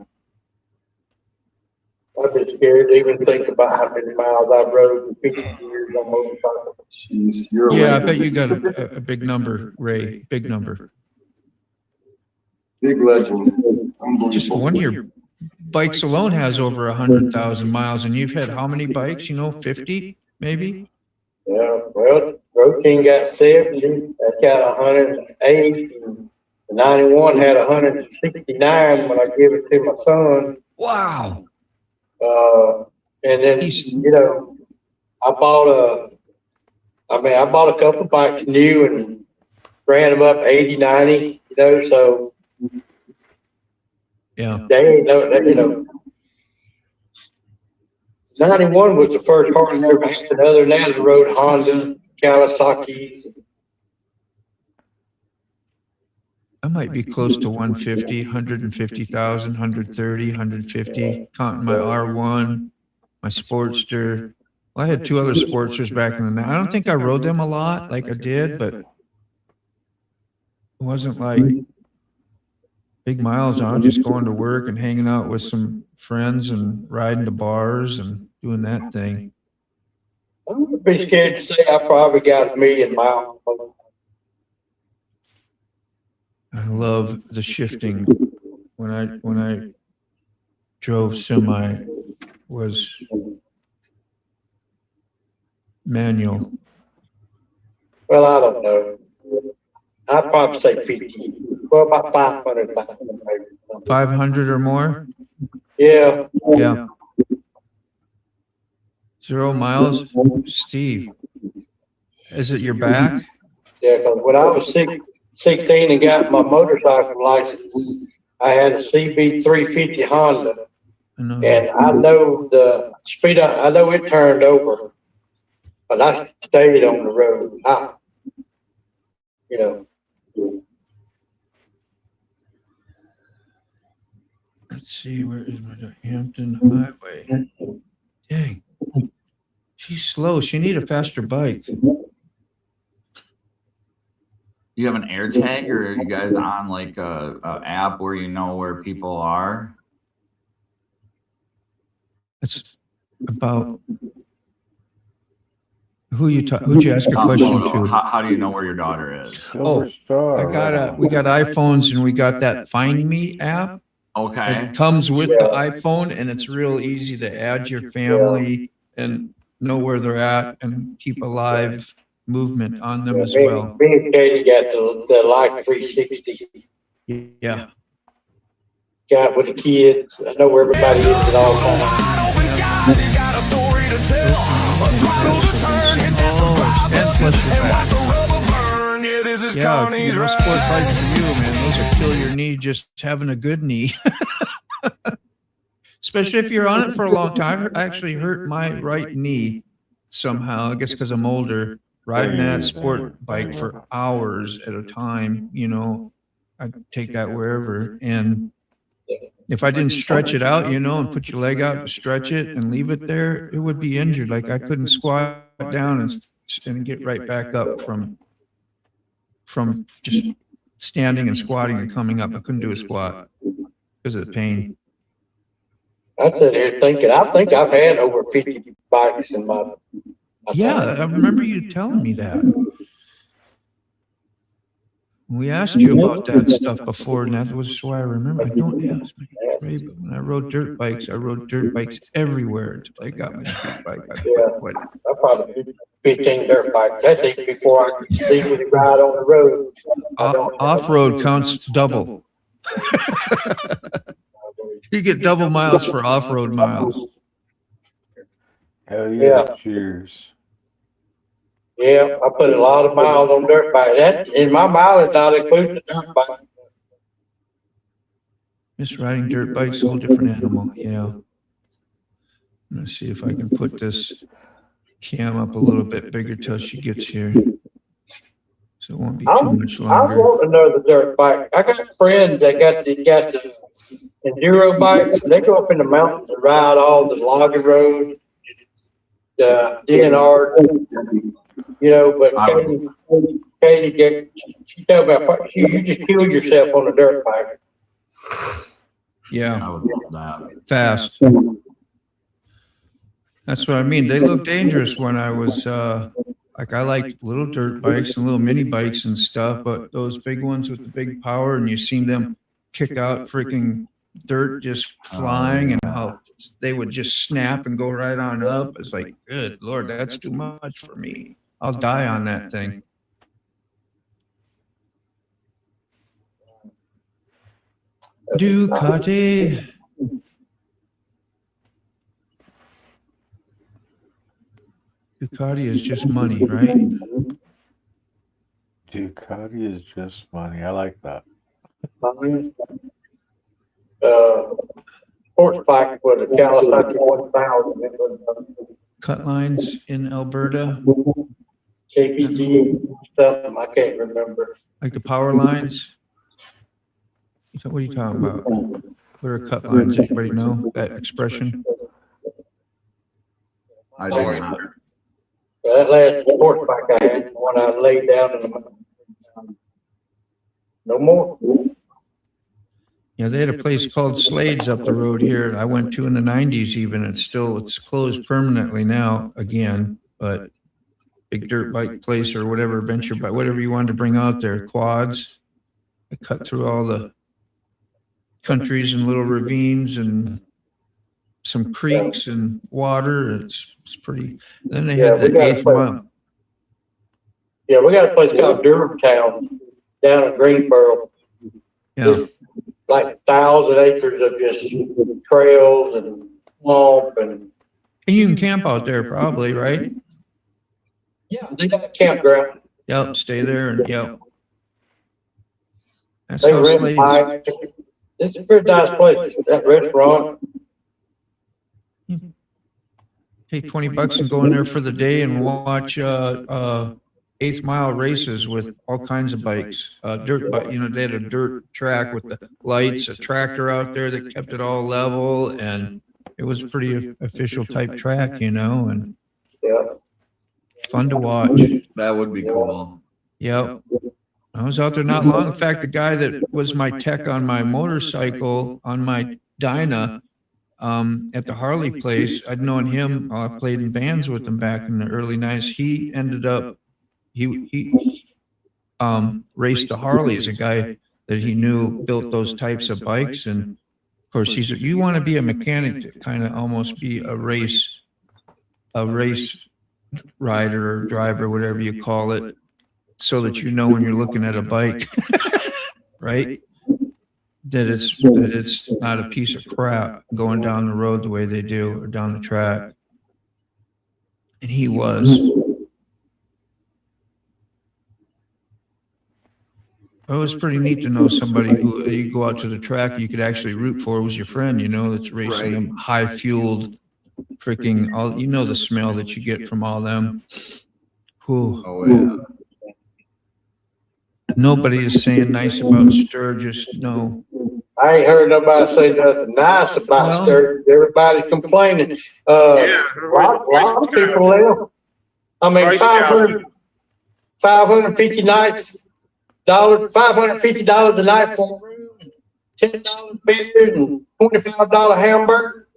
I've been scared to even think about how many miles I've rode in 50 years on motorcycle. Jeez, you're a Yeah, I legend. bet you got a big number, Ray. Big number. Big legend. Unbelievable. Just one of your bikes alone has over 100,000 miles, and you've had how many bikes? 50, maybe? Yeah, well, Road King got 70, that's got 108, and the 91 had 169 when I gave it to my son. Wow. And then, I bought a couple bikes new and ran them up 80, 90, so Yeah. they ain't no, 91 was the first car I ever had. Other than that, I rode Honda, Kawasaki. I might be close to 150, 150,000, 130, 150, counting my R1, my Sportster. Well, I had two other Sportsters back in the day. I don't think I rode them a lot like I did, but it wasn't like big miles. I was just going to work and hanging out with some friends and riding to bars and doing that thing. I would be scared to say I probably got 1 million miles. I love the shifting. When I drove semi was manual. Well, I don't know. I'd probably say 50. Well, about 500,000 maybe. 500 or more? Yeah. Yeah. 0 miles? Steve, is it your back? Yeah, because when I was 16 and got my motorcycle license, I had a CB 350 Honda. And I know the speed, I know it turned over, but I stayed on the road. Let's see, where is my Hampton Highway? Dang. She's slow. She need a faster bike. You have an air tag, or are you guys on like a app where you know where people are? It's about who'd you ask a question to? How do you know where your daughter is? Oh, we got iPhones and we got that Find Me app. Okay. It comes with the iPhone, and it's real easy to add your family and know where they're at and keep a live movement on them as well. Me and Katie got the Life 360. Yeah. Got with the kids. I know where everybody is at all times. Yeah, sport bike for you, man. Those will kill your knee just having a good knee. Especially if you're on it for a long time. I actually hurt my right knee somehow, I guess because I'm older, riding that sport bike for hours at a time. I'd take that wherever. And if I didn't stretch it out, and put your leg out and stretch it and leave it there, it would be injured. Like I couldn't squat down and get right back up from just standing and squatting and coming up. I couldn't do a squat because of the pain. I sit here thinking, I think I've had over 50 bikes in my Yeah, I remember you telling me that. We asked you about that stuff before, and that was why I remember. I don't ask me, but when I rode dirt bikes everywhere until I got my street bike. I probably 15 dirt bikes. That's even before I could legally ride on the road. Off-road counts double. You get double miles for off-road miles. Hell yeah. Cheers. Yeah, I put a lot of miles on dirt bike. That in my mileage not including the dirt bike. Just riding dirt bikes is a whole different animal. Yeah. I'm gonna see if I can put this cam up a little bit bigger till she gets here, so it won't be too much I longer. want another dirt bike. I got friends that got the enduro bikes. They go up in the mountains and ride all the logger roads, the DNR. But Katie, she told me you just killed yourself on a dirt bike. Yeah, I would love that. fast. That's what I mean. They look dangerous when I was like I liked little dirt bikes and little mini bikes and stuff, but those big ones with the big power and you seen them kick out freaking dirt just flying and how they would just snap and go right on up. It's like, good Lord, that's too much for me. I'll die on that thing. Ducati. Ducati is just money, right? Ducati is just money. I like that. Sports bike with a Kawasaki 1000. Cut lines in Alberta. KPG stuff, I can't remember. Like the power lines. So what are you talking about? What are cut lines? Anybody know that expression? I do not. That last sports bike I had, the one I laid down in the mountain. No more. Yeah, they had a place called Slade's up the road here. I went to in the 90s even. It's closed permanently now again, but big dirt bike place or whatever, adventure bike, whatever you wanted to bring out there, quads. I cut through all the countries and little ravines and some creeks and water. It's pretty. Then they had the 8th mile. Yeah, we got a place called Durhamtown down in Greensboro. Yeah. It's like 1,000 acres of just trails and swamp and you can camp out there probably, right? yeah, they got a campground. Yep, stay there and yep. That's They how rent Slade's. bikes. It's a pretty nice place. That restaurant. Pay $20 and go in there for the day and watch 8th mile races with all kinds of bikes. Dirt bike, they had a dirt track with the lights, a tractor out there that kept it all level, and it was a pretty official type track, and Yeah. fun to watch. That would be cool. Yep. I was out there not long. In fact, the guy that was my tech on my motorcycle, on my Dyna, at the Harley place, I'd known him. I played in bands with him back in the early 90s. He ended up, he raced the Harleys, a guy that he knew built those types of bikes. And of course, you want to be a mechanic to kind of almost be a race rider or driver, whatever you call it, so that you know when you're looking at a bike, right? That it's not a piece of crap going down the road the way they do or down the track. And he was. It was pretty neat to know somebody who you go out to the track you could actually root for was your friend, that's racing them high fueled freaking all, the smell that you get from all them. Whew. Oh yeah. Nobody is saying nice about Sturgis. No. I ain't heard nobody say nothing nice about Sturgis. Everybody's complaining. A lot of people live. I mean, $550 a night for a room, $10 beer, and $25 hamburger.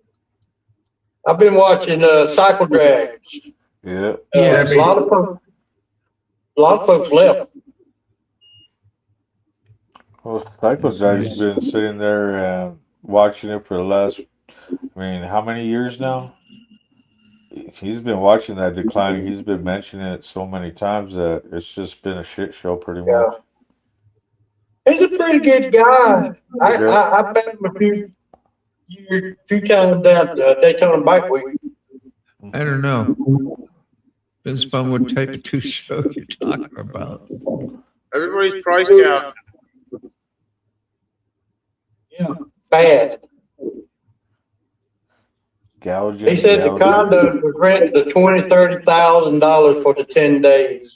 I've been watching cycle drags. Yeah. A lot of folks left. Well, Cycle Daddy's been sitting there watching it for the last, how many years now? He's been watching that decline. He's been mentioning it so many times that it's just been a shit show pretty much. He's a pretty good guy. I met him a few times at Daytona Bike Week. I don't know. Depends upon what type of two show you're talking about. Everybody's price gouged. Yeah, bad. Gouging. He said the condo was renting to $20,000-$30,000 for the 10 days.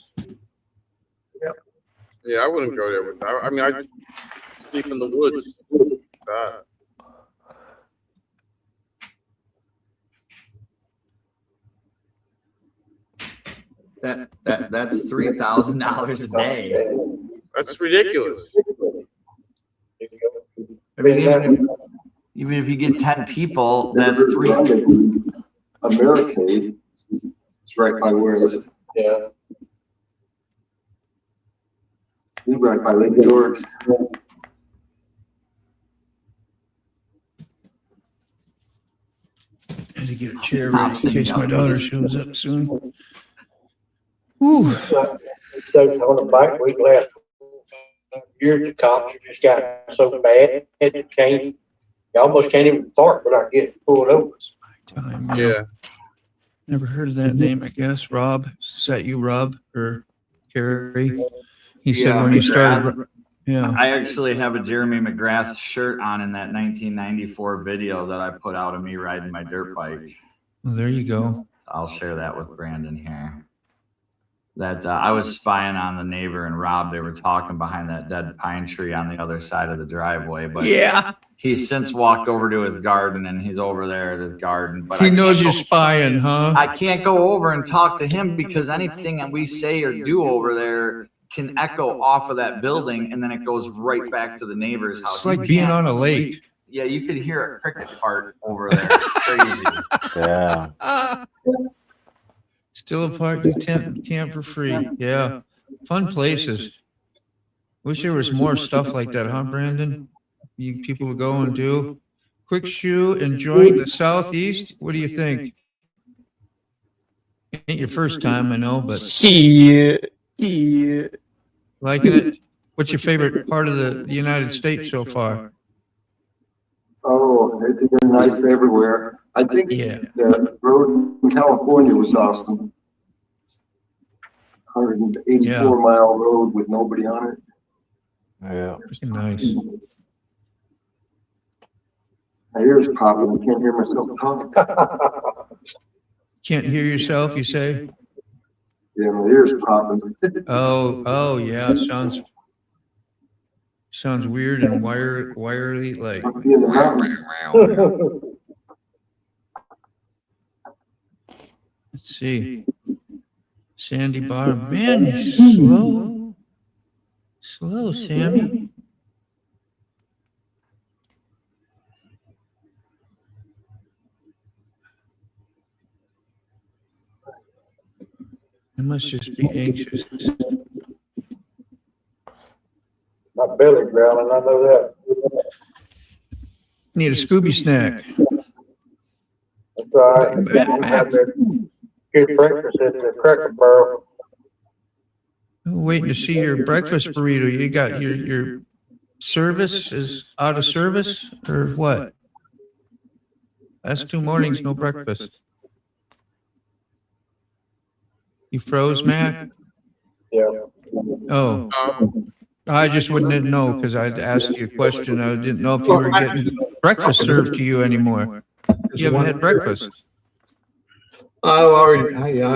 Yeah, I wouldn't go there with that. I'd sleep in the woods. That's $3,000 a day. That's ridiculous. Even if you get 10 people, that's three. Americade. It's right by where I live. Yeah. He's right by Lake George. I had to get a chair ready in case my daughter shows up soon. Ooh. So on the bike week last year, the cops just got so bad, you almost can't even fart without getting pulled over. Time, Yeah. Never heard of that name, I guess. Rob. Is that you, Rob? Or Kerry? He said when he started. Yeah. I actually have a Jeremy McGrath shirt on in that 1994 video that I put out of me riding my dirt bike. Well, there you go. I'll share that with Brandon here. That I was spying on the neighbor and Rob. They were talking behind that dead pine tree on the other side of the driveway. But yeah, he's since walked over to his garden and he's over there at his garden. But he knows you're spying, huh? I can't go over and talk to him because anything that we say or do over there can echo off of that building, and then it goes right back to the neighbor's house. It's like being on a lake. Yeah, you could hear a cricket fart over there. It's crazy. Yeah. Still a park to camp for free. Yeah. Fun places. Wish there was more stuff like that, huh, Brandon? You people would go and do. Quick shoe, enjoying the Southeast. What do you think? Ain't your first time, I know, but liking it? What's your favorite part of the United States so far? Oh, it's been nice everywhere. I think the road in California was awesome. 184-mile road with nobody on it. Yeah. Nice. My ears popping. I can't hear myself talk. Can't hear yourself, you say? Yeah, my ears popping. Oh, yeah. Sounds weird and wirely, like. Let's see. Sandy bottom. Man, you're slow, Sammy. I must just be anxious. My belly growling, I know that. Need a Scooby snack. That's all right. Have that good breakfast at the Cracker Barrel. Waiting to see your breakfast burrito. You got your service is out of service or what? That's 2 mornings, no breakfast. You froze, Mac? Yeah. Oh, I just wouldn't know because I'd asked you a question. I didn't know if you were getting breakfast served to you anymore. You haven't had breakfast. I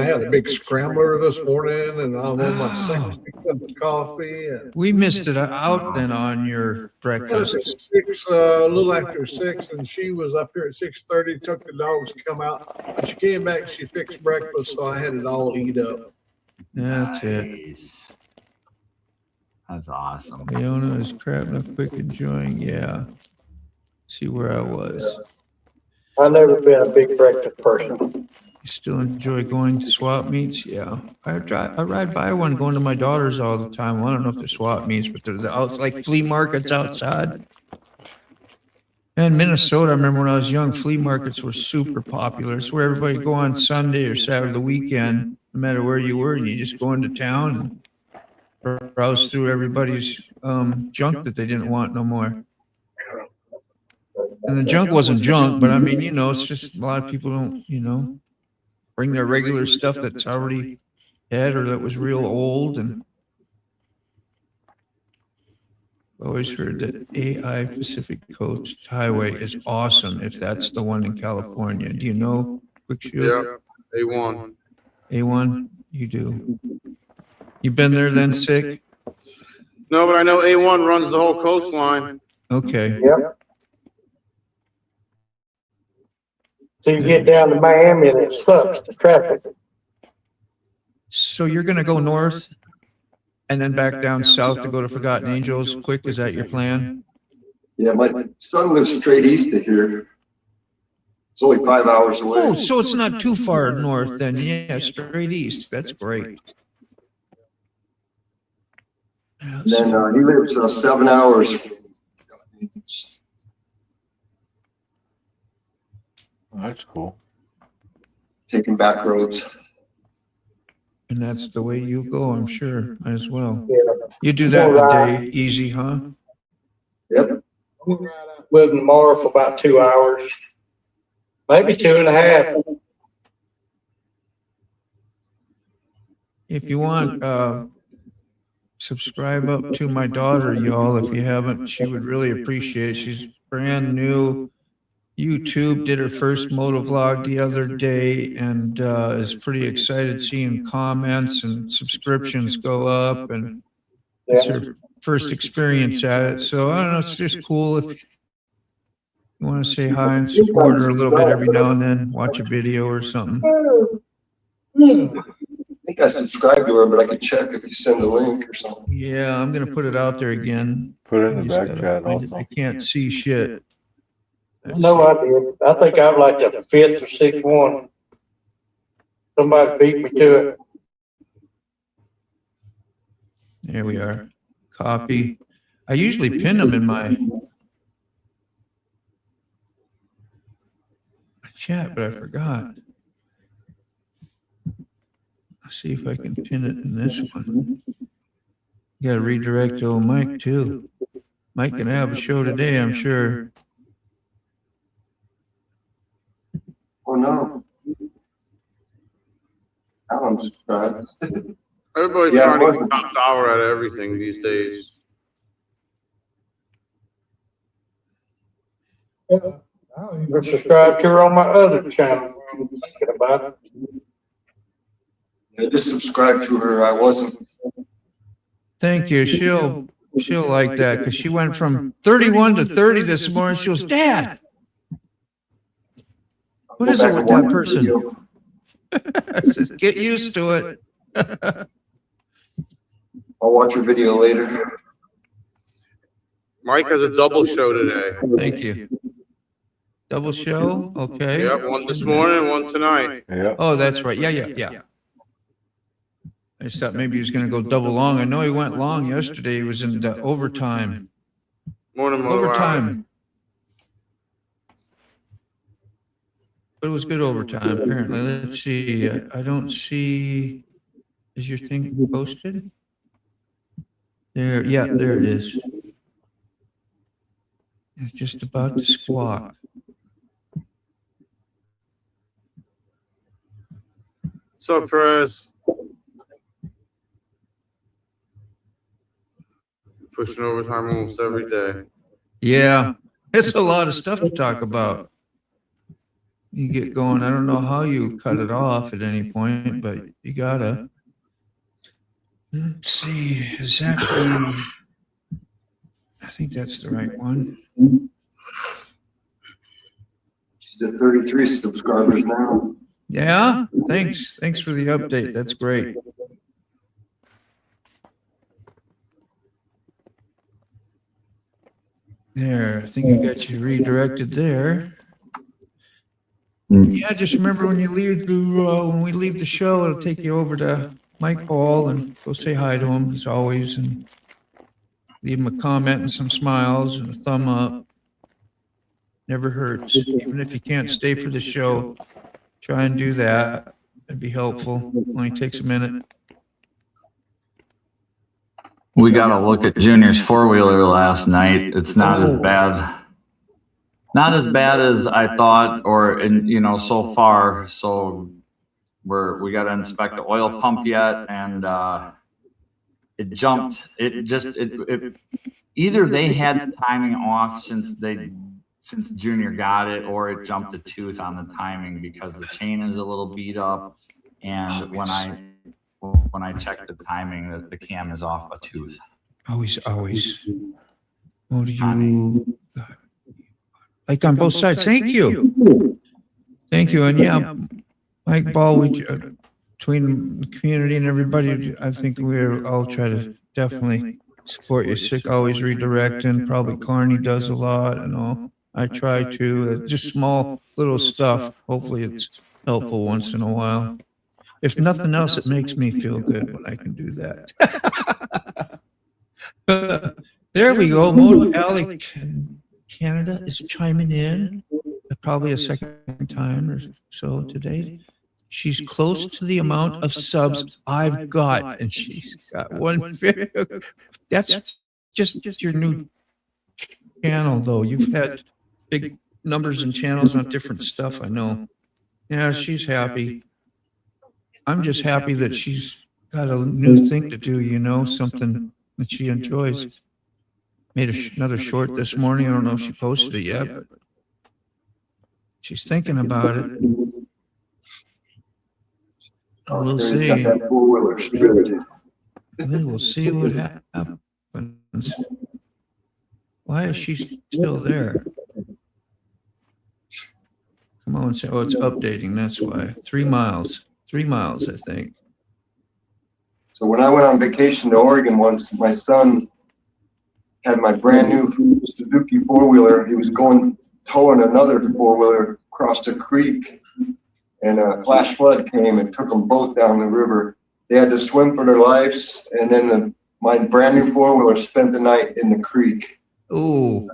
had a big scrambler this morning, and I'm on my second cup of coffee. And We missed it out then on your breakfast. a little after 6, and she was up here at 6:30. Took the dogs to come out. When she came back, she fixed breakfast, so I had it all eat up. That's it. Nice. That's awesome. Leona is crabbing up quick, enjoying. Yeah. See where I was. I've never been a big breakfast person. You still enjoy going to swap meets? Yeah. I ride by one going to my daughter's all the time. Well, I don't know if they're swap meets, but they're out like flea markets outside. And Minnesota, I remember when I was young, flea markets were super popular. It's where everybody go on Sunday or Saturday the weekend, no matter where you were, and you just go into town and browse through everybody's junk that they didn't want no more. And the junk wasn't junk, but I mean, it's just a lot of people don't, bring their regular stuff that's already had or that was real old. And always heard that AI Pacific Coast Highway is awesome if that's the one in California. Do you know, Quickshield? Yeah, A1. A1? You do. You been there then, Sick? No, but I know A1 runs the whole coastline. Okay. Yep. So you get down to Miami and it sucks, the traffic. So you're going to go north and then back down south to go to Forgotten Angels quick? Is that your plan? Yeah, my son lives straight east of here. It's only 5 hours away. Oh, so it's not too far north then. Yeah, straight east. That's great. And then he lives 7 hours from me. That's cool. Taking back roads. And that's the way you go, I'm sure, as well. Yeah. You do that in a day easy, huh? Yep. I'm gonna ride up with him tomorrow for about 2 hours, maybe 2.5. If you want, subscribe up to my daughter, y'all. If you haven't, she would really appreciate it. She's brand new. YouTube did her first moto vlog the other day and is pretty excited seeing comments and subscriptions go up, and it's her first experience at it. So I don't know, it's just cool if you want to say hi and support her a little bit every now and then, watch a video or something. I think I subscribed to her, but I could check if you send a link or something. Yeah, I'm gonna put it out there again. Put it in the back chat also. I can't see shit. No idea. I think I'm like the 5th or 6th one. Somebody beat me to it. There we are. Copy. I usually pin them in my chat, but I forgot. Let's see if I can pin it in this one. You got to redirect to Mike too. Mike can have a show today, I'm sure. Oh no. I'm surprised. Everybody's Yeah, trying to it get top dollar out of everything these days. I'm gonna subscribe to her on my other channel. I'm thinking about it. I just subscribed to her. I wasn't. Thank you. She'll like that because she went from 31 to 30 this morning. She goes, Dad, what is it with that person? I said, get used to it. I'll watch your video later. Mike has a double show today. Thank you. Double show? Okay. Yep, one this morning and one tonight. Yeah. Oh, that's right. Yeah. I just thought maybe he was going to go double long. I know he went long yesterday. He was in the overtime. Morning, Overtime. But it was good overtime, apparently. Let's see. I don't see. Is your thing posted? There. Yeah, there it is. It's just about to squawk. What's up, Perez? Pushing overtime almost every day. Yeah, it's a lot of stuff to talk about. You get going. I don't know how you cut it off at any point, but you gotta. Let's see. Is that the? I think that's the right one. She's at 33 subscribers now. Yeah. Thanks. Thanks for the update. That's great. There. I think I got you redirected there. Yeah, just remember when you leave when we leave the show, it'll take you over to Mike Paul and go say hi to him as always, and leave him a comment and some smiles and a thumb up. Never hurts. Even if you can't stay for the show, try and do that. It'd be helpful. Only takes a minute. We got to look at Junior's four-wheeler last night. It's not as bad. Not as bad as I thought, or so far. So we got to inspect the oil pump yet, and it jumped. It either they had the timing off since Junior got it, or it jumped a tooth on the timing because the chain is a little beat up, and when I checked the timing, the cam is off a tooth. Always. What do you like on both sides? Thank you. And yeah, Mike Ball, between the community and everybody, I think we're all try to definitely support you. Sick, always redirecting. Probably Carney does a lot and all. I try to, just small little stuff. Hopefully it's helpful once in a while. If nothing else, it makes me feel good when I can do that. There we go. Moto Alley Canada is chiming in. Probably a second time or so today. She's close to the amount of subs I've got, and she's got one. That's just your new channel, though. You've had big numbers and channels on different stuff, I know. Yeah, she's happy. I'm just happy that she's got a new thing to do, you know, something that she enjoys. Made another short this morning. I don't know if she posted it yet, but she's thinking about it. We'll see. We'll see what happens. Why is she still there? Come on, oh, it's updating. That's why. 3 miles. 3 miles, I think. So when I went on vacation to Oregon once, my son had my brand new Suzuki four-wheeler. He was towing another four-wheeler across the creek, and a flash flood came and took them both down the river. They had to swim for their lives, and then my brand new four-wheeler spent the night in the creek. Ooh.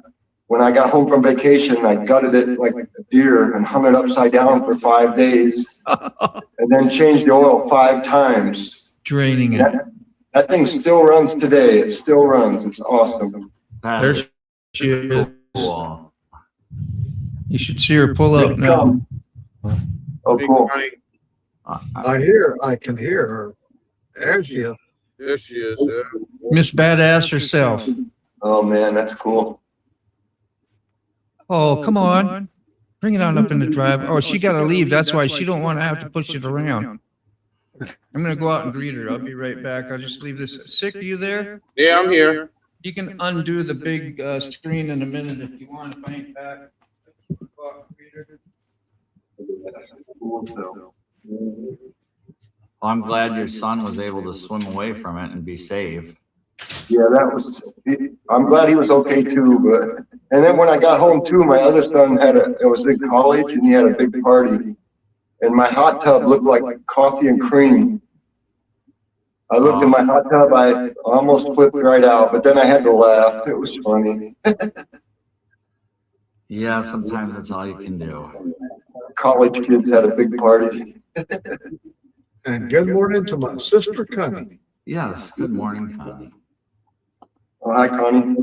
When I got home from vacation, I gutted it like a deer and hung it upside down for 5 days, and then changed the oil 5 times. Draining it. That thing still runs today. It still runs. It's awesome. There she is. You should see her pull up now. Oh, cool. I can hear her. There she is. There she is. Miss Badass herself. Oh man, that's cool. Oh, come on. Bring it on up in the drive. Oh, she got to leave. That's why she don't want to have to push it around. I'm going to go out and greet her. I'll be right back. I'll just leave this. Sick, are you there? Yeah, I'm here. You can undo the big screen in a minute if you want. If I ain't back. I'm glad your son was able to swim away from it and be safe. Yeah, I'm glad he was okay too. And then when I got home too, my other son was in college and he had a big party. And my hot tub looked like coffee and cream. I looked in my hot tub, I almost flipped right out, but then I had to laugh. It was funny. Yeah, sometimes that's all you can do. College kids had a big party. And good morning to my sister, Connie. Yes, good morning, Connie. Oh, hi, Connie.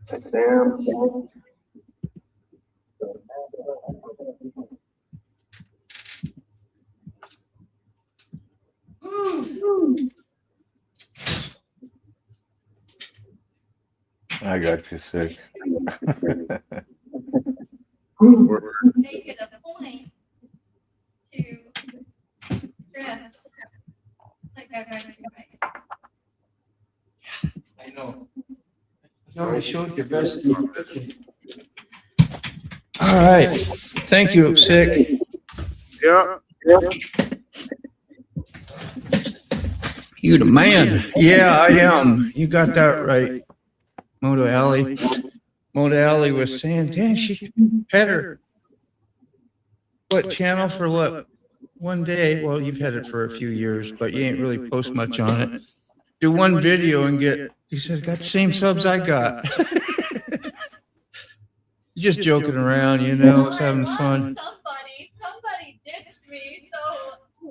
Sam. I got you sick. Make it a point to dress like I've already right. I know. I already showed your best. All right. Thank you, Sick. Yeah. You the man. Yeah, I am. You got that right. Moto Alley. Moto Alley was saying, dang, she had her what channel for what? One day. Well, you've had it for a few years, but you ain't really post much on it. Do one video and get, he says, got the same subs I got. Just joking around, you know, it's having fun. Somebody ditched me, so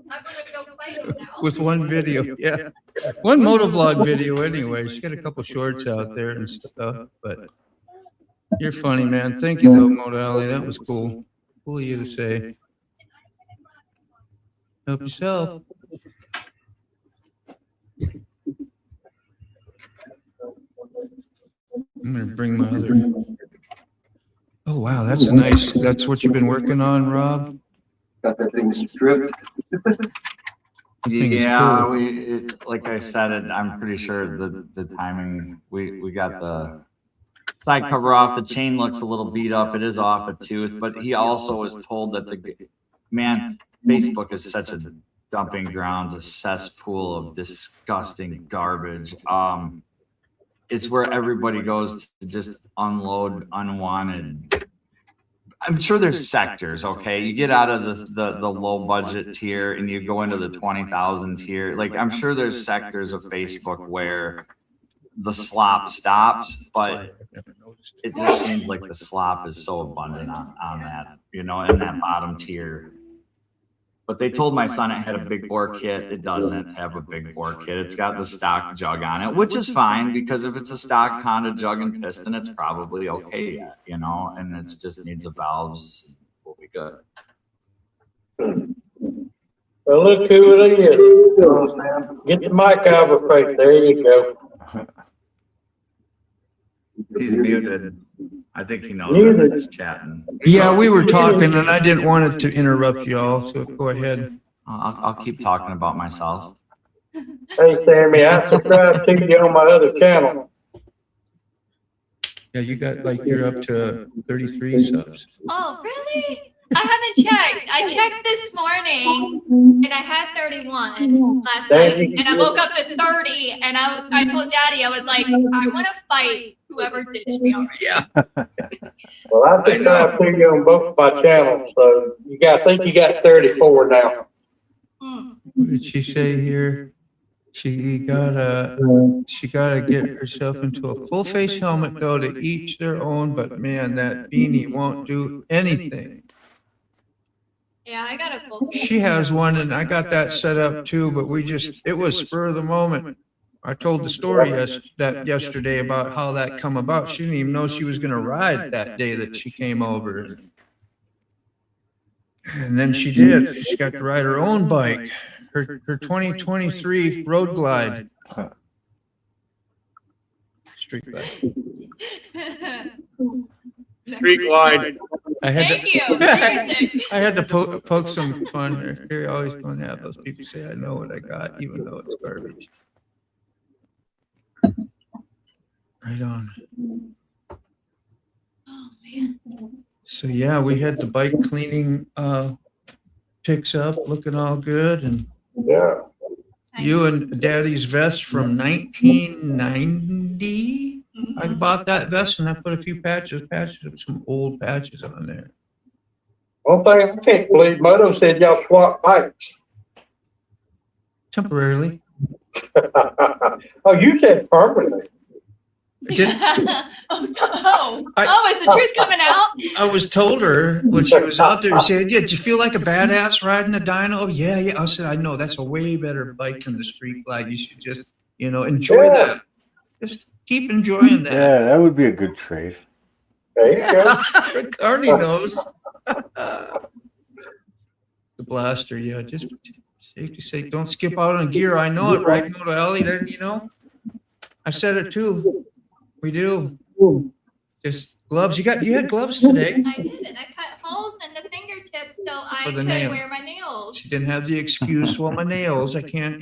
I'm gonna go fight him now. With one video, yeah. One motovlog video anyway. She's got a couple shorts out there and stuff, but you're funny, man. Thank you, though, Moto Alley. That was cool. Cool of you to say. Help yourself. I'm going to bring my other. Oh, wow. That's nice. That's what you've been working on, Rob? Got that thing stripped. Yeah, cool. Like I said, I'm pretty sure the timing, we got the side cover off. The chain looks a little beat up. It is off a tooth, but he also was told that Facebook is such a dumping grounds, a cesspool of disgusting garbage. It's where everybody goes to just unload unwanted. I'm sure there's sectors, okay? You get out of the low budget tier and you go into the 20,000 tier. Like, I'm sure there's sectors of Facebook where the slop stops, but it just seems like the slop is so abundant on that, you know, in that bottom tier. But they told my son it had a big bore kit. It doesn't have a big bore kit. It's got the stock jug on it, which is fine because if it's a stock Honda jug and piston, it's probably okay, you know, and it just needs a valves. We'll be good. Well, look who it is. Get the mic out of her face. There you go. He's muted. I think he knows I'm just chatting. Yeah, we were talking and I didn't want it to interrupt you all, so go ahead. I'll keep talking about myself. Hey, Sammy, I subscribed to you on my other channel. Yeah, you got like you're up to 33 subs. Oh, really? I haven't checked. I checked this morning and I had 31 last night. And I woke up to 30 and I told Daddy, I was like, I want to fight whoever ditched me already. Yeah. Well, I subscribed to you on both my channels, so I think you got 34 now. What did she say here? She gotta get herself into a full face helmet though, to each their own, but man, that beanie won't do anything. Yeah, I got a full. She has one and I got that set up too, but it was spur of the moment. I told the story yesterday about how that come about. She didn't even know she was gonna ride that day that she came over. And then she did. She got to ride her own bike, her 2023 Road Glide. Street Glide. Street Glide. Thank you. I had to poke some fun here. You're always going to have those people say, I know what I got, even though it's garbage. Right on. Oh, man. So yeah, we had the bike cleaning picks up, looking all good, and Yeah. you and Daddy's vest from 1990. I bought that vest and I put a few patches of some old patches on there. One thing I can't believe, Moto said y'all swap bikes. Temporarily. Oh, you said permanently. Is the truth coming out? I was told her when she was out there, she said, yeah, did you feel like a badass riding a dyno? Oh, yeah. I said, I know, that's a way better bike than the Street Glide. You should just, enjoy that. Just keep enjoying that. Yeah, that would be a good trade. There you go. Carney knows. The blaster, yeah, just safety sake, don't skip out on gear. I know it, right, Moto Alley? I said it too. We do. Just gloves. You had gloves today. I did, and I cut holes in the fingertips so I For the could nail. wear my nails. She didn't have the excuse, well, my nails, I can't,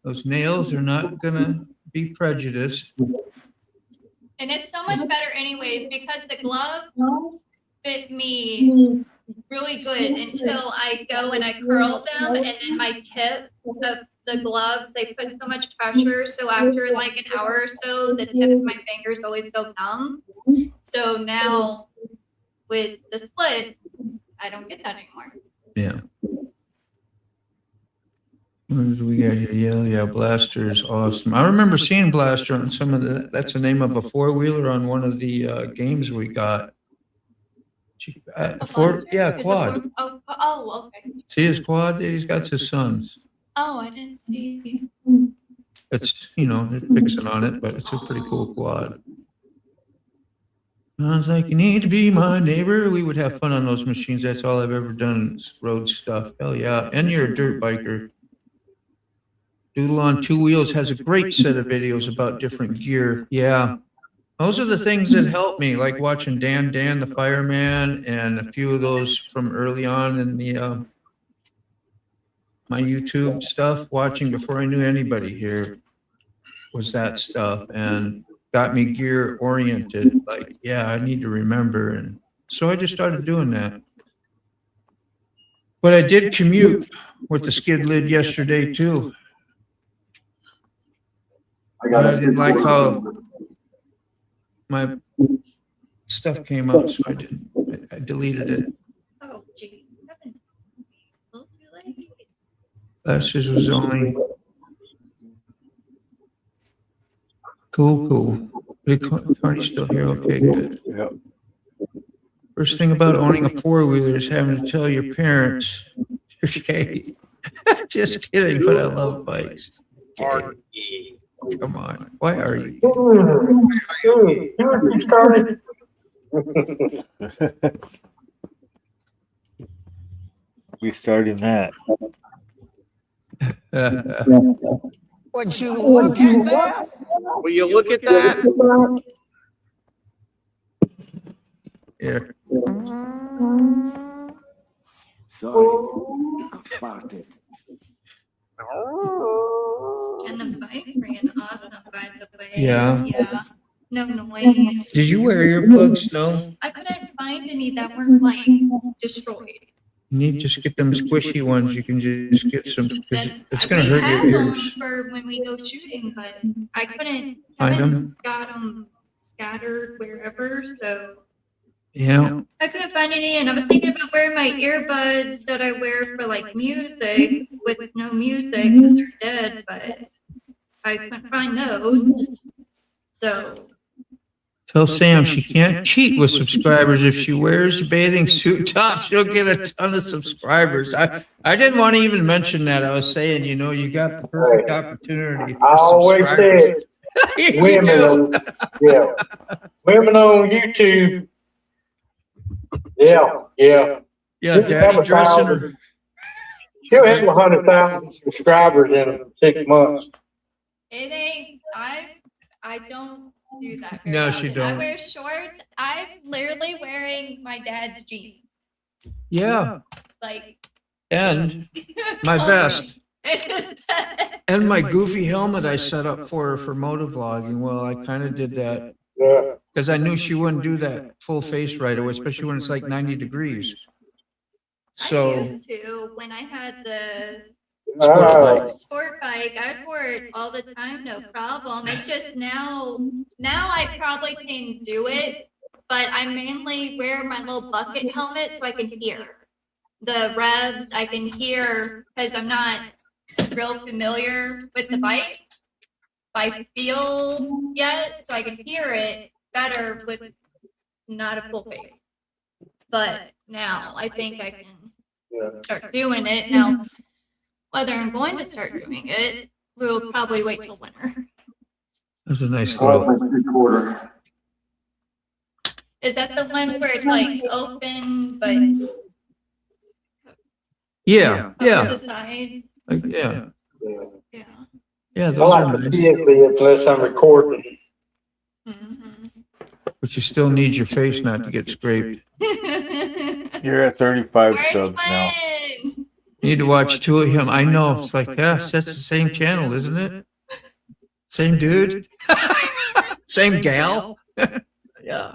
Those nails are not gonna be prejudiced. And it's so much better anyways because the gloves fit me really good until I go and I curl them, and then my tips of the gloves, they put so much pressure. So after like an hour or so, the tip of my fingers always go numb. So now with the slits, I don't get that anymore. Yeah. What do we got here? Yeah, Blaster is awesome. I remember seeing Blaster on some of that's the name of a four-wheeler on one of the games we got. Quad. Oh, okay. See his quad? He's got his sons. Oh, I didn't see. It's, they're fixing on it, but it's a pretty cool quad. I was like, you need to be my neighbor. We would have fun on those machines. That's all I've ever done is road stuff. Hell yeah. And you're a dirt biker. Doodle on Two Wheels has a great set of videos about different gear. Yeah. Those are the things that help me, like watching Dan the fireman, and a few of those from early on in the my YouTube stuff. Watching before I knew anybody here was that stuff, and got me gear oriented. Like, yeah, I need to remember, and so I just started doing that. But I did commute with the skid lid yesterday too. I got I a didn't like how my stuff came out, so I deleted it. Oh, geez. Last year's was only cool. Carney's still here. Okay, good. Yep. First thing about owning a four-wheeler is having to tell your parents. Okay. Just kidding, but I love bikes. Okay. Come on. Why are you? You started. We starting that. Would you look at that? Will you look at that? Here. Sorry, I farted. And the bike ran awesome, by the way. Yeah. Yeah. No noise. Did you wear earplugs? No. I couldn't find any that weren't like destroyed. You need to just get them squishy ones. You can just get some, because it's going to We hurt have your them ears. for when we go shooting, but I couldn't. Find Kevin's them? got them scattered wherever, so Yeah. I couldn't find any. And I was thinking about wearing my earbuds that I wear for like music with no music because they're dead, but I couldn't find those. So Tell Sam she can't cheat with subscribers. If she wears a bathing suit top, she'll get a ton of subscribers. I didn't want to even mention that. I was saying, you know, you got the perfect opportunity. I always said, You women do. on, yeah, women on YouTube. Yeah. Yeah, She'll have daddy dressing her. 1,000 She'll have 100,000 subscribers in 6 months. it ain't. I don't do that. very No, she often. I don't. wear shorts. I'm literally wearing my dad's jeans. Yeah, Like and my vest. It is And my goofy helmet I set up for her for motovlogging. Well, I kind of did that Yeah. because I knew she wouldn't do that full face right away, especially when it's like 90 degrees. I So, used to when I had the sport bike. I wore it all the time, no problem. It's just now I probably can do it, but I mainly wear my little bucket helmet so I can hear the revs. I can hear because I'm not real familiar with the bikes. I feel yet, so I can hear it better with not a full face. But now I think I can start doing it now. Whether I'm going to start doing it, we'll probably wait till winter. that's a nice little. Quarter. Is that the ones where it's like open, but Yeah, the yeah, sides? like, yeah, Yeah. yeah. I Those are like to nice. see it unless I'm recording. Mhm. But you still need your face not to get scraped. You're at 35 We're subs now. twins. You need to watch two of him. I know. It's like, yes, that's the same channel, isn't it? Same dude? Same gal? Yeah.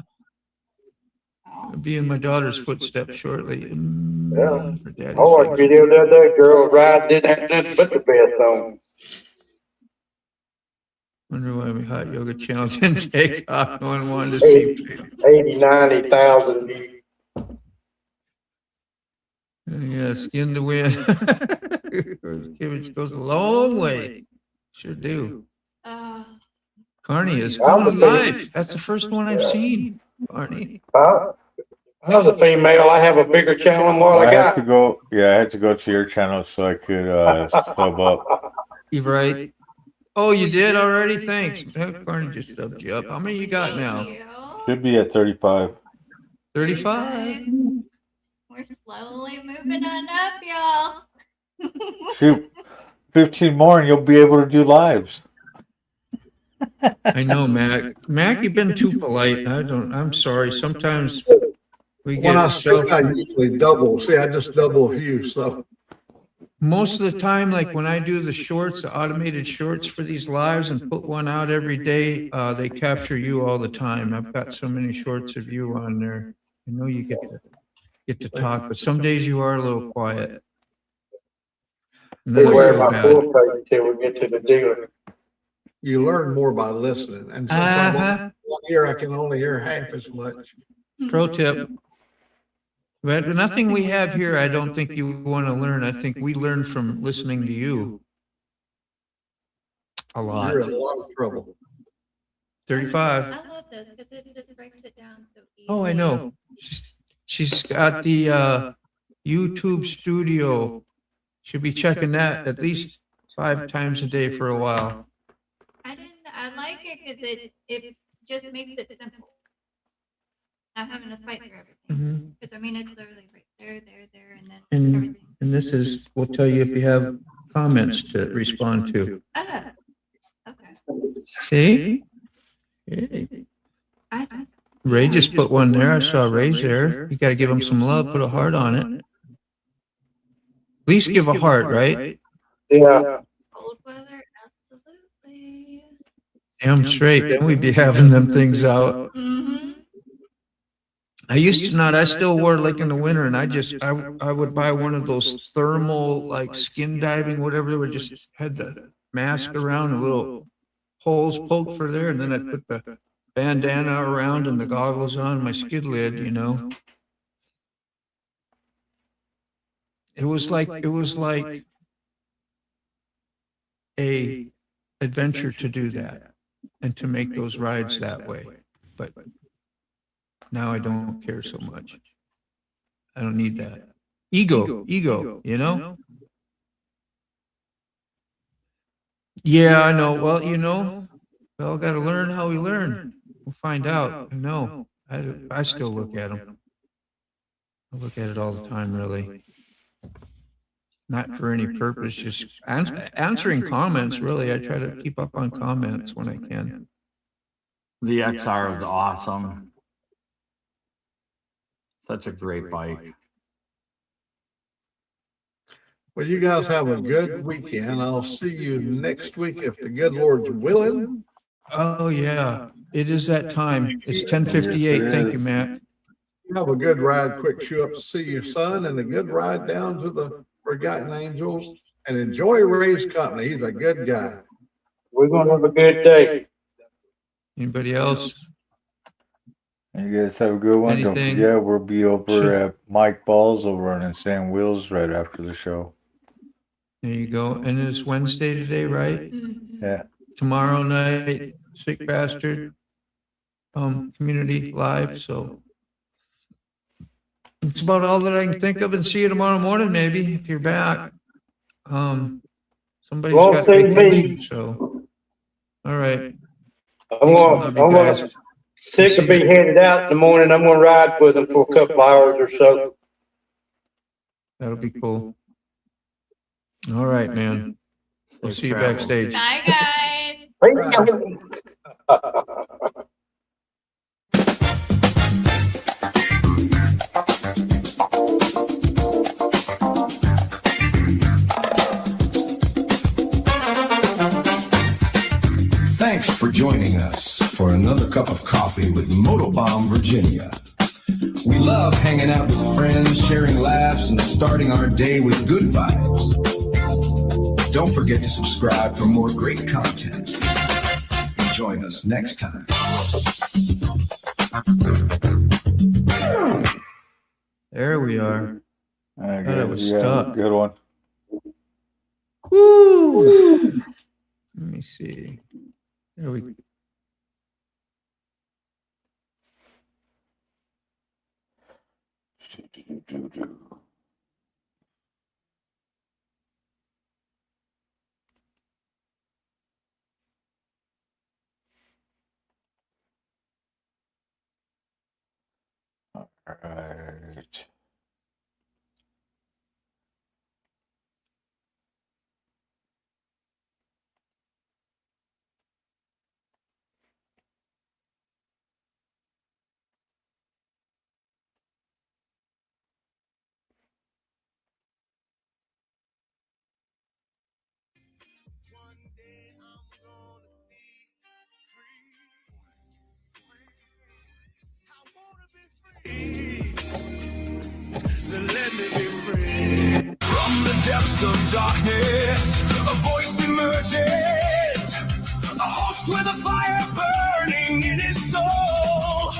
I'll be in my daughter's footsteps shortly. For daddy's I watched a sake. video the other day, girl ride, didn't put the vest on. Wonder why my hot yoga channel didn't take off. No one wanted to see. 90,000 views. Yeah, skin to win. Which goes a long way. Sure do. Carney is coming live. That's the first one I've seen. Carney. I was a female. I have a bigger channel than what I had to got. go. Yeah, I had to go to your channel so I could sub up. You right? Oh, you did already? Thanks. Carney just subbed you up. How many you got now? Should be at 35. 35. We're slowly moving on up, y'all. Shoot, 15 more and you'll be able to do lives. I know, Mac. Mac, you've been too polite. I'm sorry. Sometimes we When I get speak, I usually double. See, I just double view, so. most of the time, like when I do the shorts, the automated shorts for these lives and put one out every day, they capture you all the time. I've got so many shorts of you on there. I know you get get to talk, but some days you are a little quiet. And They then I wear feel my bad. full face until we get to the dealer. You learn more by listening, and sometimes here I can only hear half as much. Pro tip. But nothing we have here, I don't think you want to learn. I think we learn from listening to you. A lot. You're in a lot of trouble. 35. I love this because it just breaks it down so easy. Oh, I know. She's got the YouTube studio. Should be checking that at least 5 times a day for a while. I like it because it just makes it simple. Not having to fight for everything. Because I mean, it's literally right there, and then everything. And this is, we'll tell you if you have comments to respond to. Okay. See? Hey. Ray just put one there. I saw Ray's there. You got to give him some love. Put a heart on it. At least give a heart, right? Yeah. Cold weather, absolutely. Damn straight. Then we'd be having them things out. Mm-hmm. I used to not. I still wore like in the winter, and I would buy one of those thermal like skin diving, whatever. They would just had the mask around, a little holes poked for there, and then I put the bandana around and the goggles on, my skid lid, you know. It was like a adventure to do that and to make those rides that way. But now I don't care so much. I don't need that. Ego, you know? Yeah, I know. Well, you know, we all got to learn how we learn. We'll find out. I know. I still look at them. I look at it all the time, really. Not for any purpose, just answering comments, really. I try to keep up on comments when I can. The XR is awesome. Such a great bike. Well, you guys have a good weekend. I'll see you next week if the good Lord's willing. Oh, yeah. It is that time. It's 10:58. Thank you, Matt. Have a good ride. Quick show up to see your son, and a good ride down to the Forgotten Angels, and enjoy Ray's company. He's a good guy. We're going to have a good day. Anybody else? You guys have a good one. Anything? Don't forget, we'll be over at Mike Ball's over on Insane Wheels right after the show. There you go. And it's Wednesday today, right? Yeah. Tomorrow night, Sick Bastard community live. So it's about all that I can think of, and see you tomorrow morning, maybe, if you're back. Somebody's Won't got see vacation, me. so all right. I'm gonna Sick will be headed out in the morning. I'm gonna ride with them for a couple hours or so. That'll be cool. All right, man. We'll see you backstage. Bye, guys. Thanks for joining us for another cup of coffee with Motobomb Virginia. We love hanging out with friends, sharing laughs, and starting our day with good vibes. Don't forget to subscribe for more great content. And join us next time. There we are. I thought I was stuck. Good one. Woo! Let me see. There we go. All right. and let me be free. From the depths of darkness, a voice emerges, a host with a fire burning in his soul,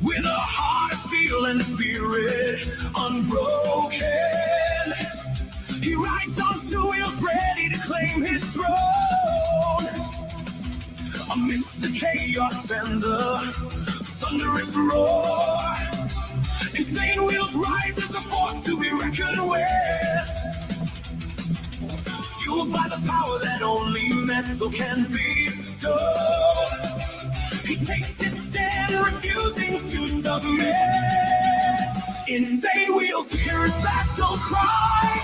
with a heart of steel and a spirit unbroken. He rides on two wheels, ready to claim his throne. Amidst the chaos and the thunderous roar, insane wheels rise as a force to be reckoned with. Fueled by the power that only metal can bestow, he takes his stand, refusing to submit. Insane wheels hear his battle cry,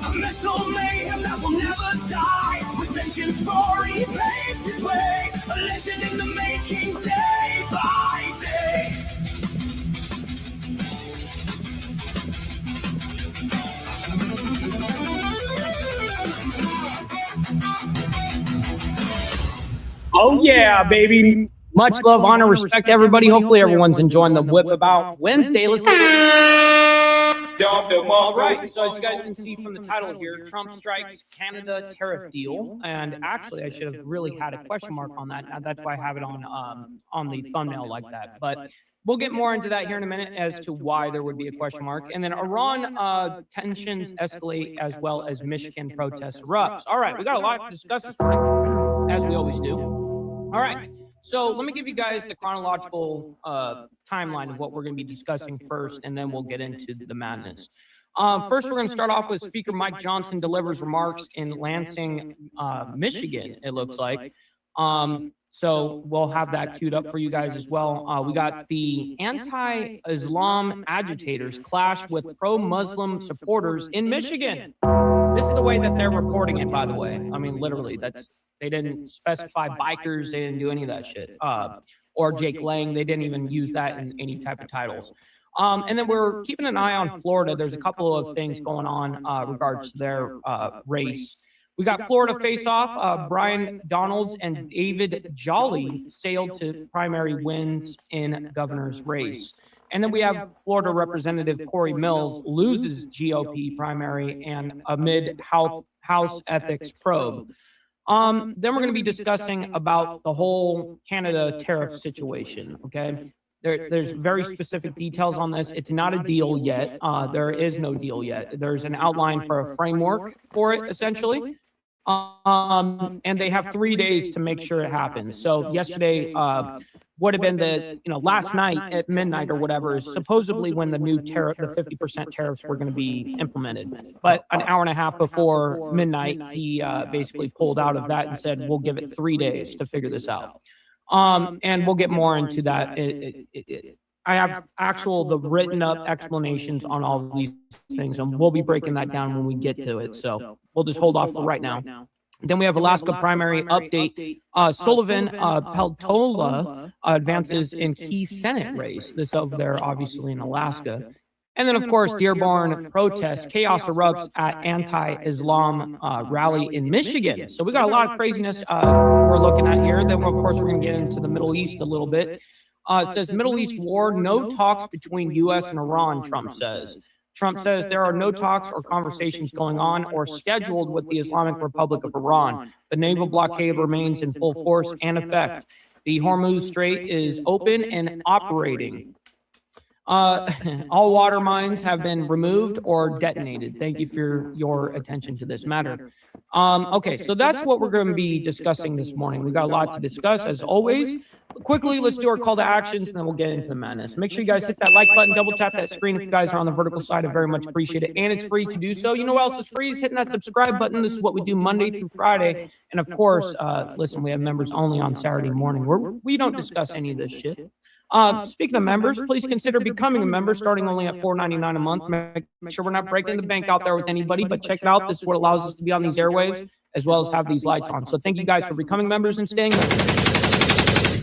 a mental mayhem that will never die. With vengeance roaring, he paves his way, a legend in the making, day by day. Oh yeah, baby. Much love, honor, respect, everybody. Hopefully everyone's enjoying the Whip About Wednesday. Let's all right, so as you guys can see from the title here, Trump strikes Canada tariff deal. And actually, I should have really had a question mark on that. That's why I have it on the thumbnail like that. But we'll get more into that here in a minute as to why there would be a question mark. And then Iran tensions escalate as well as Michigan protests erupts. All right, we got a lot to discuss this morning, as we always do. All right. So let me give you guys the chronological timeline of what we're going to be discussing first, and then we'll get into the madness. First, we're going to start off with Speaker Mike Johnson delivers remarks in Lansing, Michigan, it looks like. So we'll have that queued up for you guys as well. We got the anti-Islam agitators clash with pro-Muslim supporters in Michigan. This is the way that they're reporting it, by the way. I mean, literally, they didn't specify bikers. They didn't do any of that shit. Or Jake Lang. They didn't even use that in any type of titles. And then we're keeping an eye on Florida. There's a couple of things going on regards to their race. We got Florida face-off. Brian Donalds and David Jolly sailed to primary wins in governor's race. And then we have Florida Representative Corey Mills loses GOP primary and amid House ethics probe. Then we're going to be discussing about the whole Canada tariff situation, okay? There's very specific details on this. It's not a deal yet. There is no deal yet. There's an outline for a framework for it, essentially. And they have 3 days to make sure it happens. So yesterday would have been last night at midnight or whatever is supposedly when the new tariff, the 50% tariffs were going to be implemented. But an hour and a half before midnight, he basically pulled out of that and said, we'll give it 3 days to figure this out. And we'll get more into that. I have the written up explanations on all of these things, and we'll be breaking that down when we get to it. So we'll just hold off for right now. Then we have Alaska primary update. Sullivan Peltola advances in key Senate race. This over there, obviously in Alaska. And then, of course, Dearborn protests. Chaos erupts at anti-Islam rally in Michigan. So we got a lot of craziness we're looking at here. Then, of course, we're going to get into the Middle East a little bit. It says Middle East war, no talks between U.S. and Iran, Trump says. Trump says there are no talks or conversations going on or scheduled with the Islamic Republic of Iran. The naval blockade remains in full force and effect. The Hormuz Strait is open and operating. All water mines have been removed or detonated. Thank you for your attention to this matter. Okay, so that's what we're going to be discussing this morning. We got a lot to discuss, as always. Quickly, let's do our call to actions, and then we'll get into the madness. Make sure you guys hit that like button, double tap that screen if you guys are on the vertical side. I very much appreciate it, and it's free to do so. You know what else is free? Is hitting that subscribe button. This is what we do Monday through Friday. And of course, listen, we have members only on Saturday morning where we don't discuss any of this shit. Speaking of members, please consider becoming a member starting only at $4.99 a month. Make sure we're not breaking the bank out there with anybody, but check it out. This is what allows us to be on these airwaves as well as have these lights on. So thank you guys for becoming members and staying members.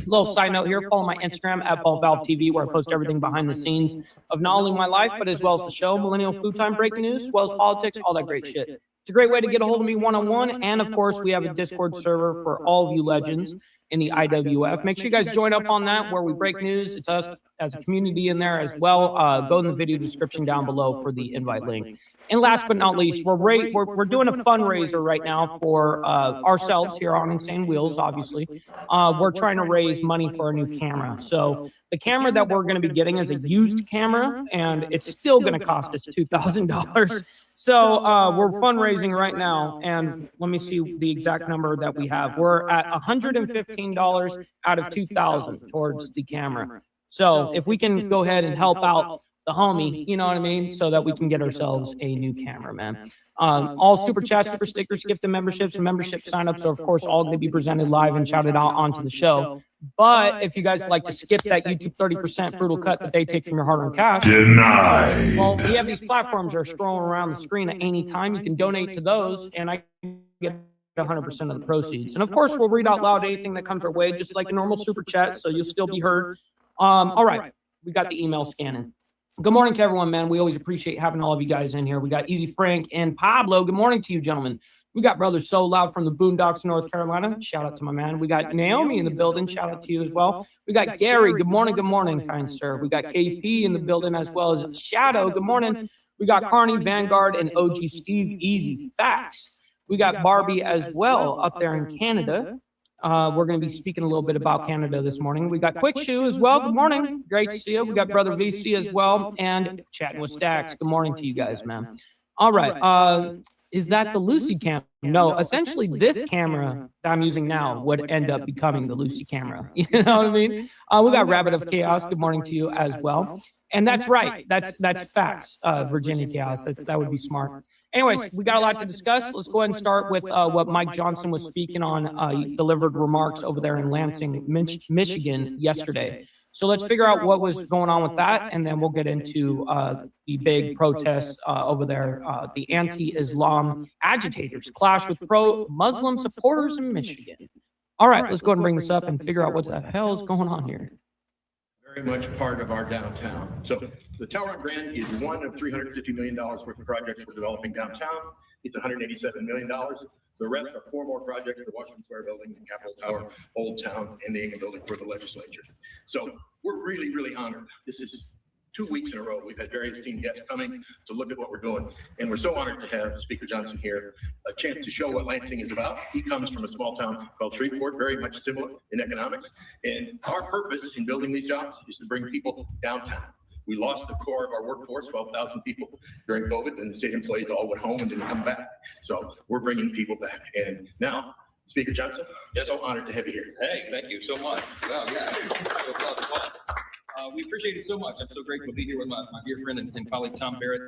Little side note here, follow my Instagram at BallValveTV, where I post everything behind the scenes of not only my life, but as well as the show, Millennial Food Time Breaking News, as well as politics, all that great shit. It's a great way to get a hold of me one-on-one. And of course, we have a Discord server for all of you legends. in the IWF. Make sure you guys join up on that where we break news. It's us as a community in there as well. Go in the video description down below for the invite link. And last but not least, we're doing a fundraiser right now for ourselves here on Insane Wheels, obviously. We're trying to raise money for a new camera. So the camera that we're going to be getting is a used camera, and it's still going to cost us $2,000. So we're fundraising right now, and let me see the exact number that we have. We're at $115 out of $2,000 towards the camera. So if we can go ahead and help out the homie, you know what I mean? So that we can get ourselves a new camera, man. All super chats, super stickers, gift and memberships, and membership signups are, of course, all going to be presented live and shouted out onto the show. But if you guys like to skip that YouTube 30% brutal cut that they take from your hard-earned cash, Denied. well, we have these platforms that are scrolling around the screen at any time. You can donate to those, and I get 100% of the proceeds. And of course, we'll read out loud anything that comes our way, just like a normal super chat, so you'll still be heard. All right, we got the email scanning. Good morning to everyone, man. We always appreciate having all of you guys in here. We got Easy Frank and Pablo. Good morning to you, gentlemen. We got Brother So Loud from the Boondocks, North Carolina. Shout out to my man. We got Naomi in the building. Shout out to you as well. We got Gary. Good morning, kind sir. We got KP in the building as well as Shadow. Good morning. We got Carney, Vanguard, and OG Steve. Easy Facts. We got Barbie as well up there in Canada. We're going to be speaking a little bit about Canada this morning. We got Quick Shoe as well. Good morning. Great to see you. We got Brother VC as well, and chatting with Stacks. Good morning to you guys, man. All right. Is that the Lucy camera? No, essentially this camera that I'm using now would end up becoming the Lucy camera. You know what I mean? We got Rabbit of Chaos. Good morning to you as well. And that's right. That's facts, Virginia Chaos. That would be smart. Anyways, we got a lot to discuss. Let's go ahead and start with what Mike Johnson was speaking on. He delivered remarks over there in Lansing, Michigan yesterday. So let's figure out what was going on with that, and then we'll get into the big protests over there. The anti-Islam agitators clash with pro-Muslim supporters in Michigan. All right, let's go ahead and bring this up and figure out what the hell is going on here. Very much part of our downtown. So the Tower Run grant is one of $350 million worth of projects we're developing downtown. It's $187 million. The rest are 4 more projects, the Washington Square Building, the Capitol Tower, Old Town, and the Ingham Building for the legislature. So we're really, really honored. This is 2 weeks in a row. We've had various team guests coming to look at what we're doing. And we're so honored to have Speaker Johnson here, a chance to show what Lansing is about. He comes from a small town called Shreveport, very much similar in economics. And our purpose in building these jobs is to bring people downtown. We lost the core of our workforce, 12,000 people during COVID, and the state employees all went home and didn't come back. So we're bringing people back. And now, Speaker Johnson, yes, so honored to have you here. Hey, thank you so much. Wow, yeah. We appreciate it so much. I'm so grateful to be here with my dear friend and colleague, Tom Barrett.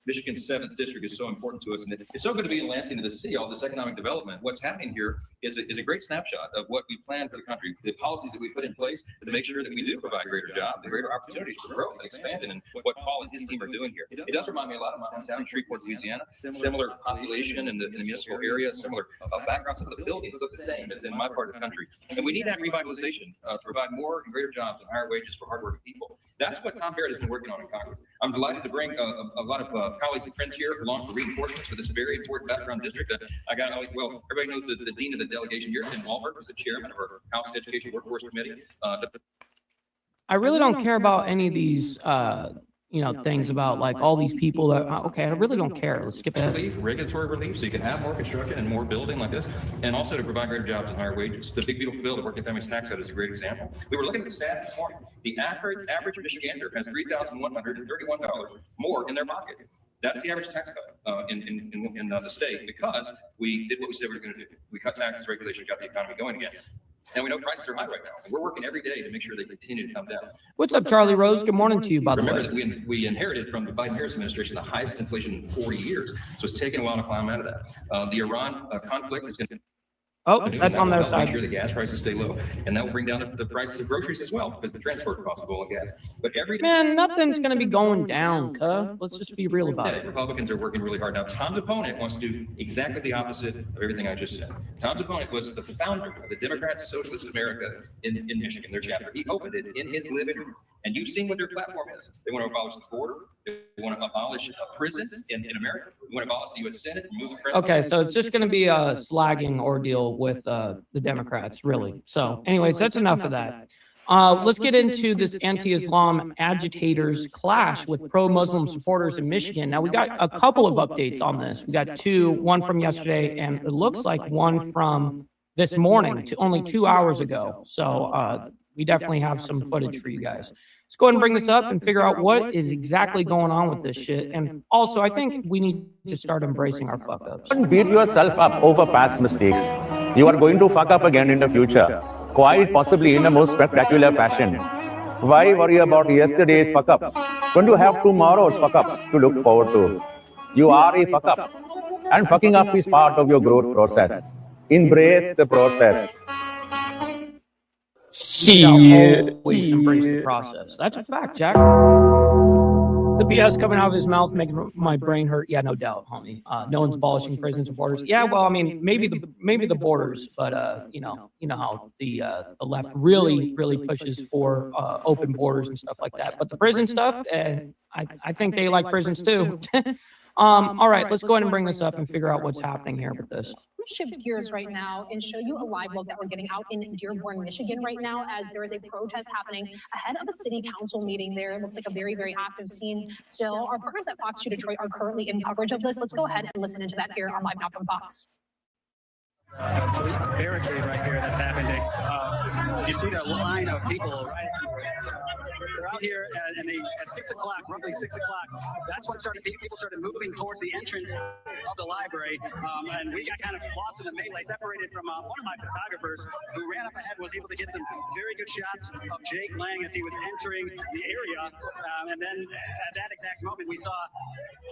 Michigan's 7th district is so important to us, and it's so good to be in Lansing and to see all this economic development. What's happening here is a great snapshot of what we plan for the country, the policies that we put in place to make sure that we do provide greater jobs and greater opportunities for growth and expansion, and what Paul and his team are doing here. It does remind me a lot of my hometown in Shreveport, Louisiana. Similar population in the municipal area, similar backgrounds. Some of the buildings look the same as in my part of the country, and we need that revitalization to provide more and greater jobs and higher wages for hardworking people. That's what Tom Barrett has been working on in Congress. I'm delighted to bring a lot of colleagues and friends here along for reinforcements for this very important background district. I got, well, everybody knows the dean of the delegation here, Tim Walberg, who's the chairman of our House Education Workforce Committee. I really don't care about any of these, things about like all these people that, okay, I really don't care. Let's skip ahead. Regulatory relief, so you can have more construction and more building like this, and also to provide greater jobs and higher wages. The big beautiful bill, the Working Families Tax Cut, is a great example. We were looking at the stats this morning. The average Michigander has $3,131 more in their pocket. That's the average tax cut in the state, because we did what we said we were going to do. We cut taxes, regulation, got the economy going again. And we know prices are high right now, and we're working every day to make sure they continue to come down. What's up, Charlie Rose? Good morning to you, by the way. Remember that we inherited from the Biden-Harris administration the highest inflation in 40 years, so it's taken a while to climb out of that. The Iran conflict is going to... Oh, that's on their side. Make sure the gas prices stay low, and that will bring down the prices of groceries as well, because the transport cost of oil and gas. But man, nothing's going to be going down, let's just be real about it. Republicans are working really hard now. Tom's opponent wants to do exactly the opposite of everything I just said. Tom's opponent was the founder of the Democrat Socialist America in Michigan, their chapter. He opened it in his living room, And you've seen what their platform is. They want to abolish the border. They want to abolish prisons in America. They want to abolish the U.S. Senate. Okay, so it's just going to be a slagging ordeal with the Democrats, really. So anyways, that's enough of that. Let's get into this anti-Islam agitators clash with pro-Muslim supporters in Michigan. Now, we got a couple of updates on this. We got two, one from yesterday, and it looks like one from this morning, only 2 hours ago. So we definitely have some footage for you guys. Let's go ahead and bring this up and figure out what is exactly going on with this shit. And also, I think we need to start embracing our fuck-ups. Don't beat yourself up over past mistakes. You are going to fuck up again in the future, quite possibly in a most spectacular fashion. Why worry about yesterday's fuck-ups when you have tomorrow's fuck-ups to look forward to? You are a fuck-up, and fucking up is part of your growth process. Embrace the process. Always embrace the process. That's a fact, Jack. The BS coming out of his mouth making my brain hurt. Yeah, no doubt, homie. No one's abolishing prisons and borders. Yeah, well, I mean, maybe the borders, but you know how the left really pushes for open borders and stuff like that. But the prison stuff, I think they like prisons too. All right, let's go ahead and bring this up and figure out what's happening here with this. Shift gears right now and show you a live look that we're getting out in Dearborn, Michigan right now, as there is a protest happening ahead of a city council meeting there. It looks like a very, very active scene still. Our partners at Fox 2 Detroit are currently in coverage of this. Let's go ahead and listen into that here on Live Now from Fox. Police barricade right here that's happening. You see the line of people, right? They're out here and at 6 o'clock, roughly 6 o'clock, that's when people started moving towards the entrance of the library. And we got kind of lost in the melee, separated from one of my photographers who ran up ahead, was able to get some very good shots of Jake Lang as he was entering the area. And then at that exact moment, we saw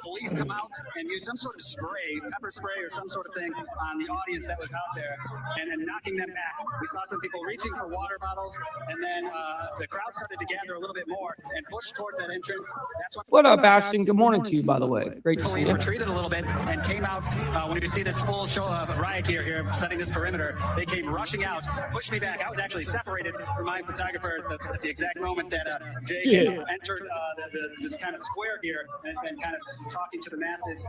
police come out and use some sort of spray, pepper spray or some sort of thing on the audience that was out there and then knocking them back. We saw some people reaching for water bottles, and then the crowd started to gather a little bit more and push towards that entrance. That's what up, Ashton? Good morning to you, by the way. Great to see you. Police retreated a little bit and came out. When you see this full show of riot gear here setting this perimeter, they came rushing out, pushed me back. I was actually separated from my photographers at the exact moment that Jake entered this kind of square here and has been kind of talking to the masses.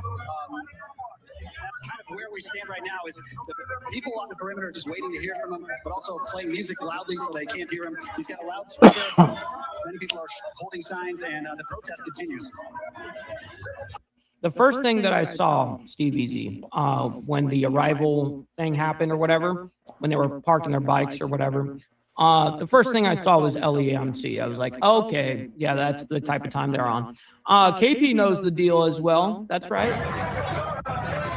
That's kind of where we stand right now, is the people on the perimeter just waiting to hear from him, but also playing music loudly so they can't hear him. He's got a loudspeaker. Many people are holding signs, and the protest continues. The first thing that I saw, Steve Easy, when the arrival thing happened or whatever, when they were parking their bikes or whatever, the first thing I saw was LEMC. I was like, okay, yeah, that's the type of time they're on. KP knows the deal as well. That's right.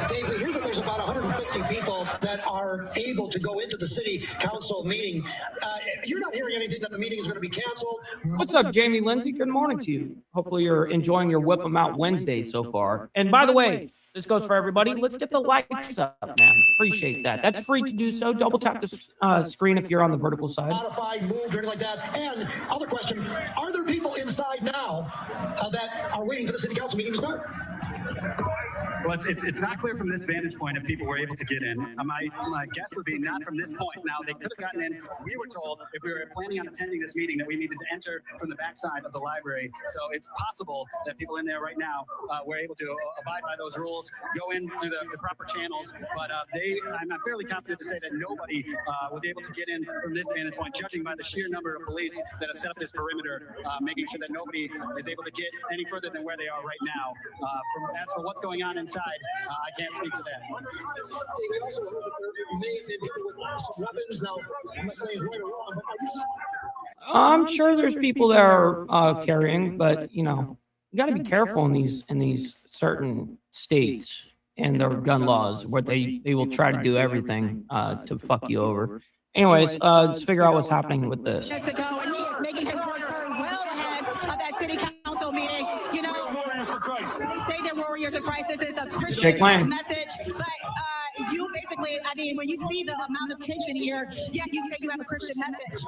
Dave, we hear that there's about 150 people that are able to go into the city council meeting. You're not hearing anything that the meeting is going to be canceled. What's up, Jamie Lindsay? Good morning to you. Hopefully you're enjoying your Whip 'em Out Wednesday so far. And by the way, this goes for everybody. Let's get the likes up, man. Appreciate that. That's free to do so. Double tap the screen if you're on the vertical side. Modified, moved, or anything like that. And other question, are there people inside now that are waiting for the city council meeting to start? Well, it's not clear from this vantage point if people were able to get in. My guess would be not from this point. Now, they could have gotten in. We were told if we were planning on attending this meeting that we needed to enter from the backside of the library. So it's possible that people in there right now were able to abide by those rules, go in through the proper channels. But I'm fairly confident to say that nobody was able to get in from this vantage point, judging by the sheer number of police that have set up this perimeter, making sure that nobody is able to get any further than where they are right now. As for what's going on inside, I can't speak to that. We also heard that there may have been people with some weapons. Now, I'm not saying right or wrong, but are you... I'm sure there's people that are carrying, but you know, you got to be careful in these certain states and their gun laws where they will try to do everything to fuck you over. Anyways, let's figure out what's happening with this. Mexico, and he is making his voice heard well ahead of that city council meeting. You know, they say they're warriors of Christ. This is a Christian message, but you basically, I mean, when you see the amount of tension here, yet you say you have a Christian message.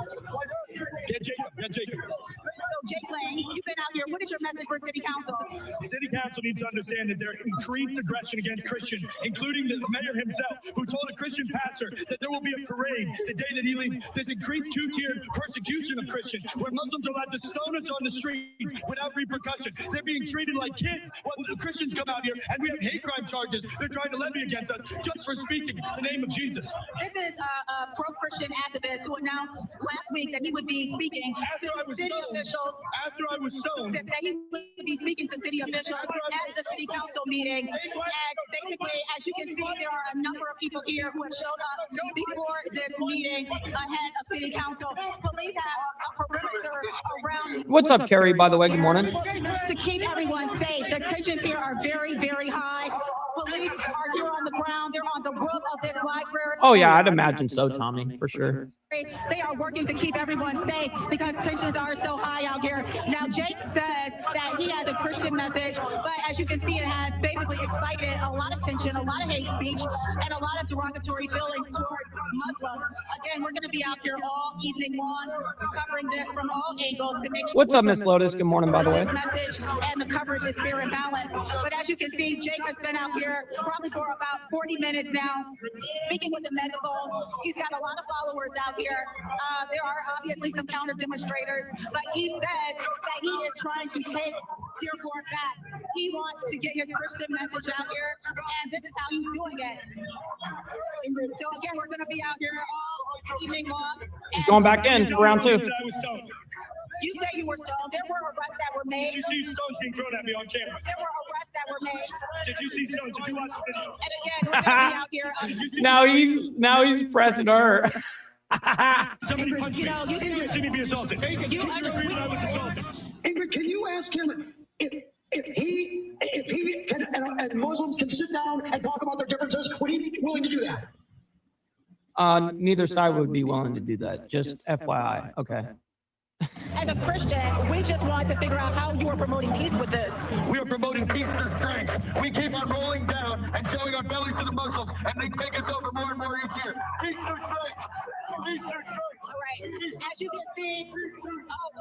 Get Jacob. So Jake Lang, you've been out here. What is your message for City Council? City Council needs to understand that there increased aggression against Christians, including the mayor himself, who told a Christian pastor that there will be a parade the day that he leaves. There's increased two-tiered persecution of Christians, where Muslims are allowed to stone us on the streets without repercussion. They're being treated like kids when the Christians come out here, and we have hate crime charges they're trying to levy against us just for speaking the name of Jesus. This is a pro-Christian activist who announced last week that he would be speaking to city officials. After I was stoned. That he would be speaking to city officials at the city council meeting. And basically, as you can see, there are a number of people here who have showed up before this meeting ahead of city council. Police have a perimeter around. What's up, Carrie, by the way? Good morning. To keep everyone safe. The tensions here are very, very high. Police are here on the ground. They're on the roof of this library. Oh, yeah, I'd imagine so, Tommy, for sure. They are working to keep everyone safe because tensions are so high out here. Now, Jake says that he has a Christian message, but as you can see, it has basically excited a lot of tension, a lot of hate speech, and a lot of derogatory feelings toward Muslims. Again, we're going to be out here all evening long, covering this from all angles to make sure. What's up, Miss Lotus? Good morning, by the way. This message and the coverage is fair and balanced. But as you can see, Jake has been out here probably for about 40 minutes now, speaking with the megaphone. He's got a lot of followers out here. There are obviously some counter demonstrators, but he says that he is trying to take Dearborn back. He wants to get his Christian message out here, and this is how he's doing it. So again, we're going to be out here all evening long. He's going back in for round 2. You say you were stoned. There were arrests that were made. Did you see stones being thrown at me on camera? There were arrests that were made. Did you see stones? Did you watch the video? And again, we're going to be out here. Now he's pressing her. Somebody punched me. You didn't see me be assaulted. I was assaulted. Ingrid, can you ask him if he can and Muslims can sit down and talk about their differences? Would he be willing to do that? Neither side would be willing to do that. Just FYI. Okay. As a Christian, we just want to figure out how you are promoting peace with this. We are promoting peace through strength. We keep on rolling down and showing our bellies to the Muslims, and they take us over more and more each year. Peace through strength. Peace through strength. All right. As you can see,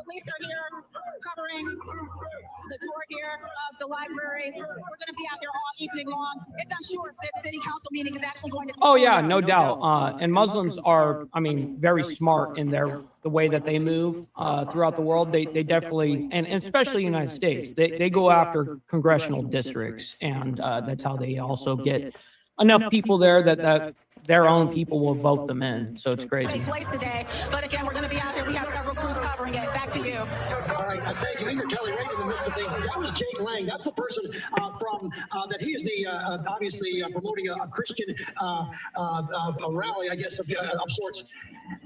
police are here covering the tour here of the library. We're going to be out here all evening long. It's unsure if this city council meeting is actually going to. Oh yeah, no doubt. And Muslims are, I mean, very smart in the way that they move throughout the world. They definitely, and especially in the United States, they go after congressional districts, and that's how they also get enough people there that their own people will vote them in. So it's crazy. Take place today, but again, we're going to be out here. We have several crews covering it. Back to you. All right, thank you, Ingrid Kelly. Right in the midst of things, that was Jake Lang. That's the person from that he is the obviously promoting a Christian a rally, I guess, of sorts.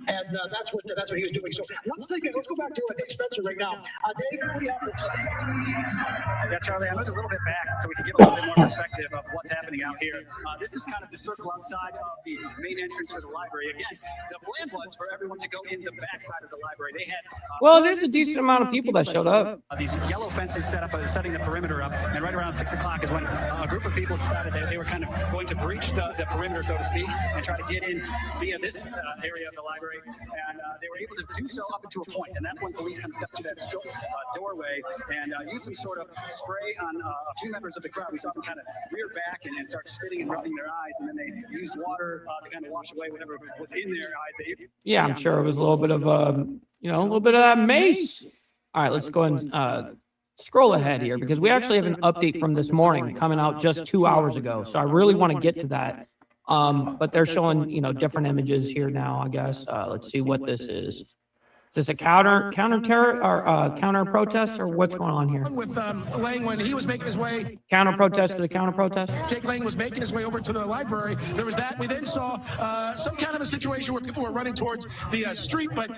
And that's what he was doing. So let's go back to Dave Spencer right now. Dave, what do you have? Yeah, Charlie, I looked a little bit back so we can get a little bit more perspective of what's happening out here. This is kind of the circle outside of the main entrance to the library. Again, the plan was for everyone to go in the back side of the library. They had well, there's a decent amount of people that showed up. These yellow fences setting the perimeter up, and right around 6 o'clock is when a group of people decided that they were kind of going to breach the perimeter, so to speak, and try to get in via this area of the library. And they were able to do so up to a point, and that's when policemen stepped to that doorway and used some sort of spray on a few members of the crowd. We saw them kind of rear back and start spitting and rubbing their eyes, and then they used water to kind of wash away whatever was in their eyes. Yeah, I'm sure it was a little bit of a little bit of that mace. All right, let's go and scroll ahead here because we actually have an update from this morning coming out just 2 hours ago. So I really want to get to that. But they're showing, different images here now, I guess. Let's see what this is. Is this a counter protest, or what's going on here? With Lang, when he was making his way. Counter protest to the counter protest? Jake Lang was making his way over to the library. There was that. We then saw some kind of a situation where people were running towards the street, but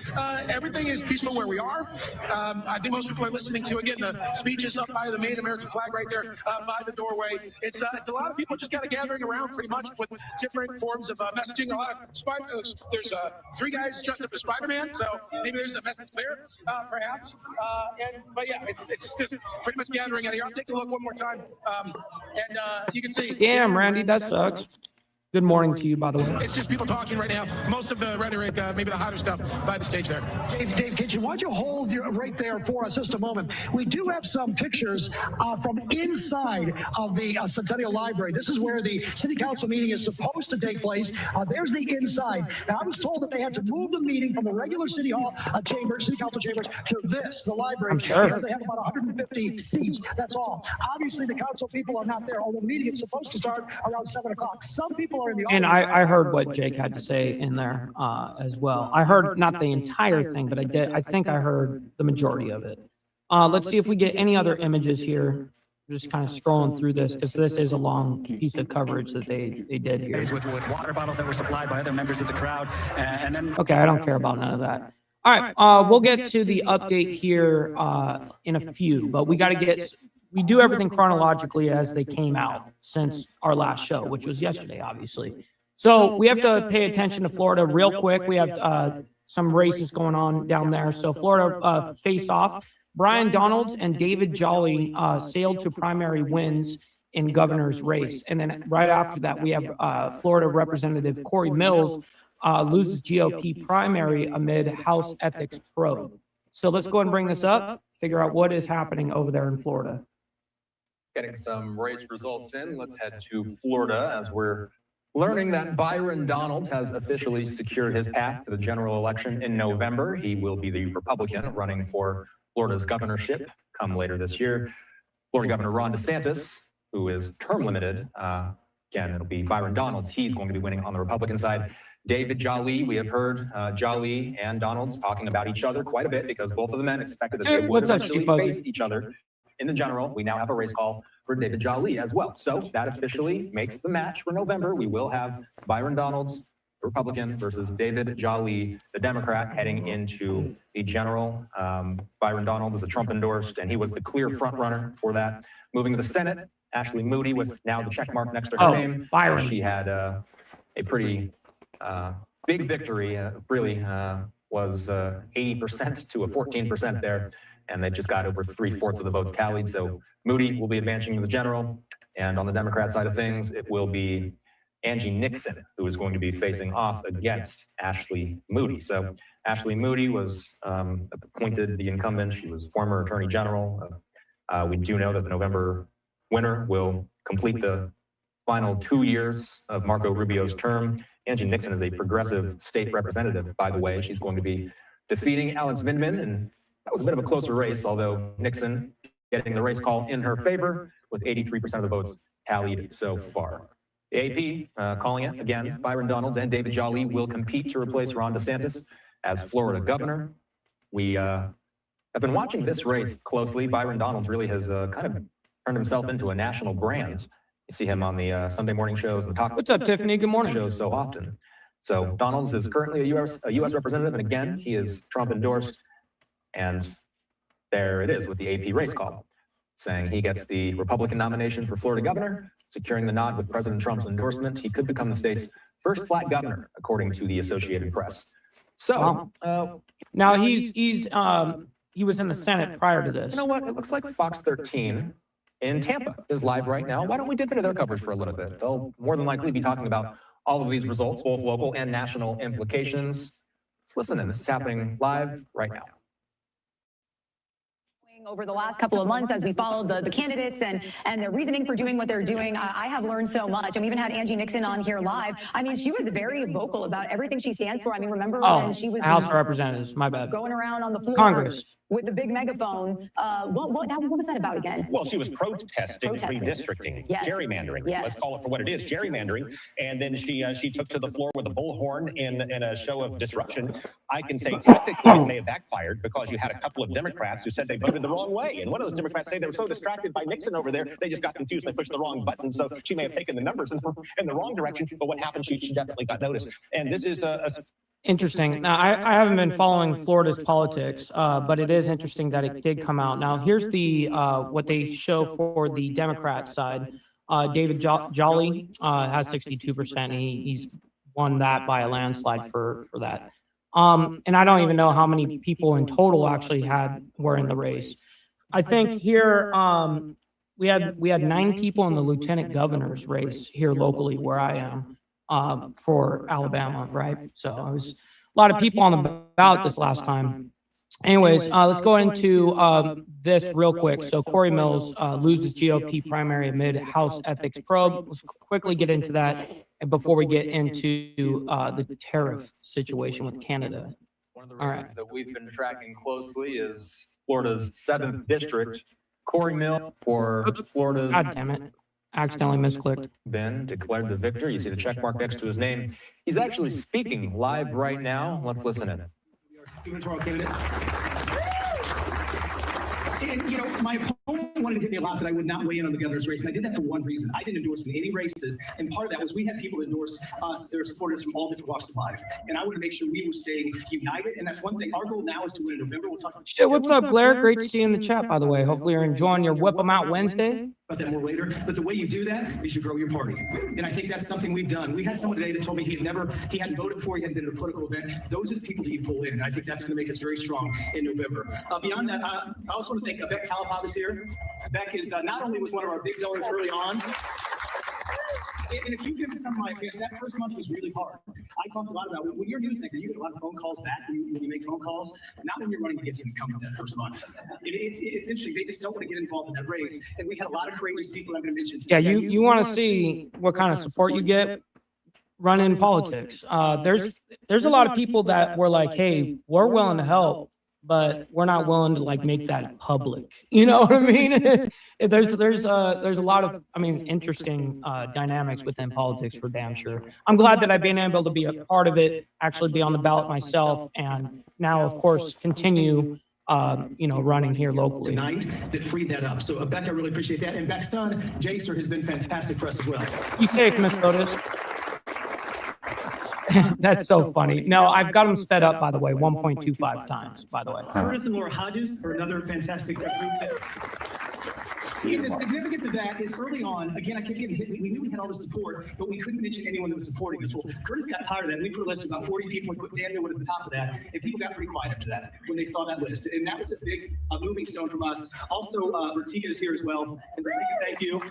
everything is peaceful where we are. I think most people are listening to, again, the speeches up by the main American flag right there by the doorway. It's a lot of people just kind of gathering around pretty much with different forms of messaging. A lot of there's 3 guys dressed up as Spider-Man, so maybe there's a message there, perhaps. But yeah, it's just pretty much gathering out here. I'll take a look one more time, and you can see. Damn, Randy, that sucks. Good morning to you, by the way. It's just people talking right now. Most of the rhetoric, maybe the hotter stuff, by the stage there. Dave Kitchen, why don't you hold right there for us just a moment? We do have some pictures from inside of the Centennial Library. This is where the city council meeting is supposed to take place. There's the inside. Now, I was told that they had to move the meeting from the regular city hall chambers, city council chambers, to this, the library, because they have about 150 seats. That's all. Obviously, the council people are not there, although the meeting is supposed to start around 7 o'clock. Some people are in the And audience. I heard what Jake had to say in there as well. I heard not the entire thing, but I think I heard the majority of it. Let's see if we get any other images here. Just kind of scrolling through this because this is a long piece of coverage that they did here. With water bottles that were supplied by other members of the crowd, and then. Okay, I don't care about none of that. All right, we'll get to the update here in a few, but we got to get. We do everything chronologically as they came out since our last show, which was yesterday, obviously. So we have to pay attention to Florida real quick. We have some races going on down there. So Florida face off. Brian Donalds and David Jolly sailed to primary wins in governor's race. And then right after that, we have Florida Representative Corey Mills loses GOP primary amid House ethics probe. So let's go ahead and bring this up, figure out what is happening over there in Florida. Getting some race results in. Let's head to Florida as we're learning that Byron Donalds has officially secured his path to the general election in November. He will be the Republican running for Florida's governorship come later this year. Florida Governor Ron DeSantis, who is term limited, again, it'll be Byron Donalds. He's going to be winning on the Republican side. David Jolly, we have heard Jolly and Donalds talking about each other quite a bit because both of the men expected that they would eventually face each other in the general. We now have a race call for David Jolly as well. So that officially makes the match for November. We will have Byron Donalds, Republican, versus David Jolly, the Democrat, heading into the general. Byron Donalds is a Trump endorsed, and he was the clear front runner for that. Moving to the Senate, Ashley Moody with now the check mark next to her name. Byron. She had a pretty big victory, really was 80% to a 14% there. And they just got over 3/4 of the votes tallied. So Moody will be advancing to the general. And on the Democrat side of things, it will be Angie Nixon, who is going to be facing off against Ashley Moody. So Ashley Moody was appointed the incumbent. She was former attorney general. We do know that the November winner will complete the final 2 years of Marco Rubio's term. Angie Nixon is a progressive state representative, by the way. She's going to be defeating Alex Vindman, and that was a bit of a closer race, although Nixon getting the race call in her favor with 83% of the votes tallied so far. The AP calling it again, Byron Donalds and David Jolly will compete to replace Ron DeSantis as Florida governor. We have been watching this race closely. Byron Donalds really has kind of turned himself into a national brand. You see him on the Sunday morning shows and talk. What's up, Tiffany? Good morning. Shows so often. So Donalds is currently a U.S. representative, and again, he is Trump endorsed. And there it is with the AP race call, saying he gets the Republican nomination for Florida governor, securing the nod with President Trump's endorsement. He could become the state's first black governor, according to the Associated Press. So now he was in the Senate prior to this. You know what? It looks like Fox 13 in Tampa is live right now. Why don't we dip into their coverage for a little bit? They'll more than likely be talking about all of these results, both local and national implications. Let's listen in. This is happening live right now. Over the last couple of months, as we followed the candidates and their reasoning for doing what they're doing, I have learned so much. And we even had Angie Nixon on here live. I mean, she was very vocal about everything she stands for. I mean, remember when she was House of Representatives, my bad. Going around on the floor Congress with the big megaphone. What was that about again? Well, she was protesting redistricting, Yes. gerrymandering. Yes. Let's call it for what it is, gerrymandering. And then she took to the floor with a bullhorn in a show of disruption. I can say tactically it may have backfired because you had a couple of Democrats who said they voted the wrong way. And one of those Democrats say they were so distracted by Nixon over there, they just got confused. They pushed the wrong button. So she may have taken the numbers in the wrong direction. But what happened, she definitely got noticed. And this is Interesting. Now, I haven't been following Florida's politics, but it is interesting that it did come out. Now, here's the what they show for the Democrat side. David Jolly has 62%. He's won that by a landslide for that. And I don't even know how many people in total actually were in the race. I think here we had 9 people in the lieutenant governor's race here locally where I am. for Alabama, right? So I was a lot of people on the ballot this last time. Anyways, let's go into this real quick. So Corey Mills loses GOP primary amid House ethics probe. Let's quickly get into that before we get into the tariff situation with Canada. One of the races that we've been tracking closely is Florida's 7th district. Corey Mills for Florida's. God damn it. Accidentally misclicked. Been declared the victor. You see the check mark next to his name. He's actually speaking live right now. Let's listen in. Gubernatorial candidate. And, you know, my opponent wanted to hit me a lot that I would not weigh in on the governor's race, and I did that for one reason. I didn't endorse in any races, and part of that was we had people endorse us that are supporters from all different walks of life, and I wanted to make sure we were staying united, and that's one thing. Our goal now is to win in November. We'll talk about Shit, what's up, Blair? Great to see you in the chat, by the way. Hopefully you're enjoying your Whip 'em Out Wednesday. about that more later, but the way you do that is you grow your party. And I think that's something we've done. We had someone today that told me he hadn't voted before, he hadn't been in a political event. Those are the people that you pull in, and I think that's going to make us very strong in November. Beyond that, I also want to thank Beck Talipov is here. Beck is not only was one of our big donors early on, and if you give some of my advice, that first month was really hard. I talked a lot about when you're a news anchor, you get a lot of phone calls back when you make phone calls, not when you're running against an incumbent that first month. It's interesting. They just don't want to get involved in that race. And we had a lot of courageous people I'm going to mention today. Yeah, you want to see what kind of support you get running politics. There's a lot of people that were like, hey, we're willing to help, but we're not willing to like make that public. You know what I mean? there's a lot of, interesting dynamics within politics for damn sure. I'm glad that I've been able to be a part of it, actually be on the ballot myself, and now of course continue running here locally. Tonight that freed that up. So Beck, I really appreciate that. And Beck's son, Jacer, has been fantastic for us as well. Be safe, Miss Lotus. That's so funny. No, I've got them sped up, by the way, 1.25 times, by the way. Curtis and Laura Hodges are another fantastic group. The significance of that is early on, again, I kept getting hit. We knew we had all the support, but we couldn't mention anyone that was supporting us. Well, Curtis got tired of that. We put a list of about 40 people. We put Dan Newman at the top of that, and people got pretty quiet after that when they saw that list. And that was a big moving stone from us. Also, Ratika is here as well. And Ratika, thank you.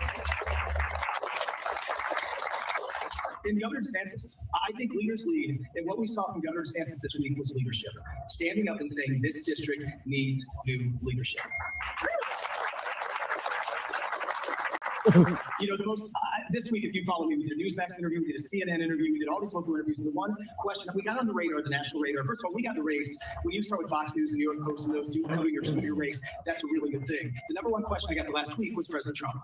In Governor DeSantis, I think leaders lead, and what we saw from Governor DeSantis this week was leadership. Standing up and saying this district needs new leadership. The most, this week, if you follow me, we did a Newsmax interview, we did a CNN interview, we did all these local interviews, and the one question, we got on the radar, the national radar. First of all, we got the race. When you start with Fox News and New York Post and those do cover your race, that's a really good thing. The number one question I got the last week was President Trump.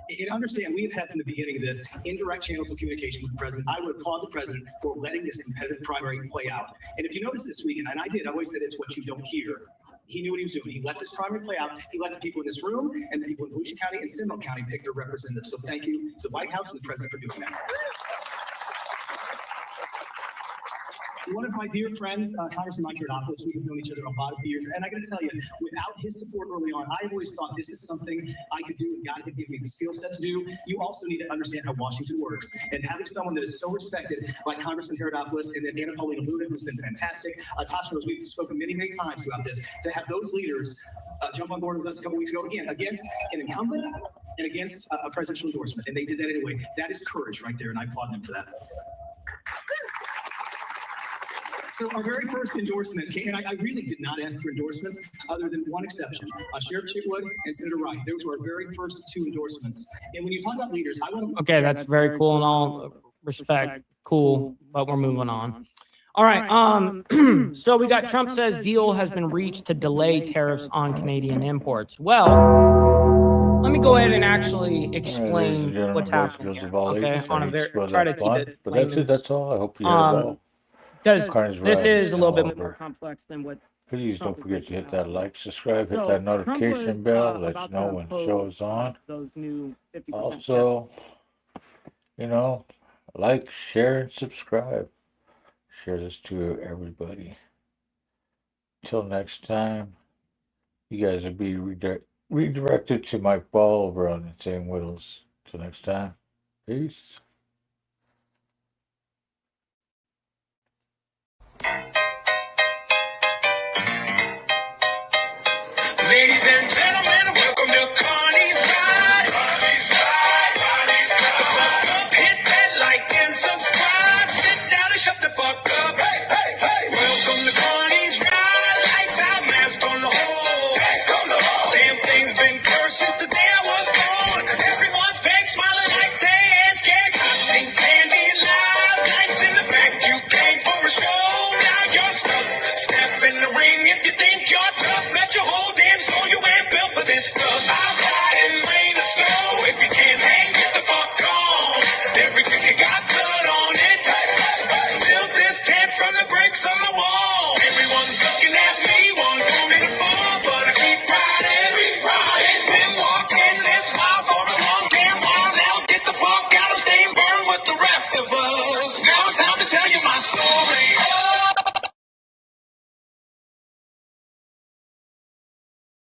And understand, we have had from the beginning of this indirect channels of communication with the president. I would applaud the president for letting this competitive primary play out. And if you notice this week, and I did, I always said it's what you don't hear. He knew what he was doing. He let this primary play out. He let the people in this room and the people in Volusia County and Seminole County pick their representatives. So thank you to the White House and the president for doing that. One of my dear friends, Congressman Mike Yardopoulos, we've known each other a lot of years, and I got to tell you, without his support early on, I always thought this is something I could do and God had given me the skill set to do. You also need to understand how Washington works, and having someone that is so respected like Congressman Yardopoulos and then Anna Paulina Luna, who's been fantastic. Tasha, as we've spoken many, many times about this, to have those leaders jump on board with us a couple weeks ago, again, against an incumbent and against a presidential endorsement, and they did that anyway. That is courage right there, and I applaud them for that. So our very first endorsement, and I really did not ask for endorsements other than one exception, Sheriff Chitwood and Senator Wright. Those were our very first two endorsements. And when you talk about leaders, I want to... Okay, that's very cool in all respect. Cool, but we're moving on. All right, so we got Trump says deal has been reached to delay tariffs on Canadian imports. Well, let me go ahead and actually explain what's happening here, okay? On a very, try to keep it. But that's it, that's all. I hope you had it well. Because CARNY'S this RIDE is a little bit Oliver. more complex than what. Please don't forget to hit that like, subscribe, hit that notification bell, let you know when the show is on. Those new 50% Also, like, share, and subscribe. Share this to everybody. Until next time, you guys will be redirected to my ball over on Insane Whittles. Till next time, peace. Ladies and gentlemen.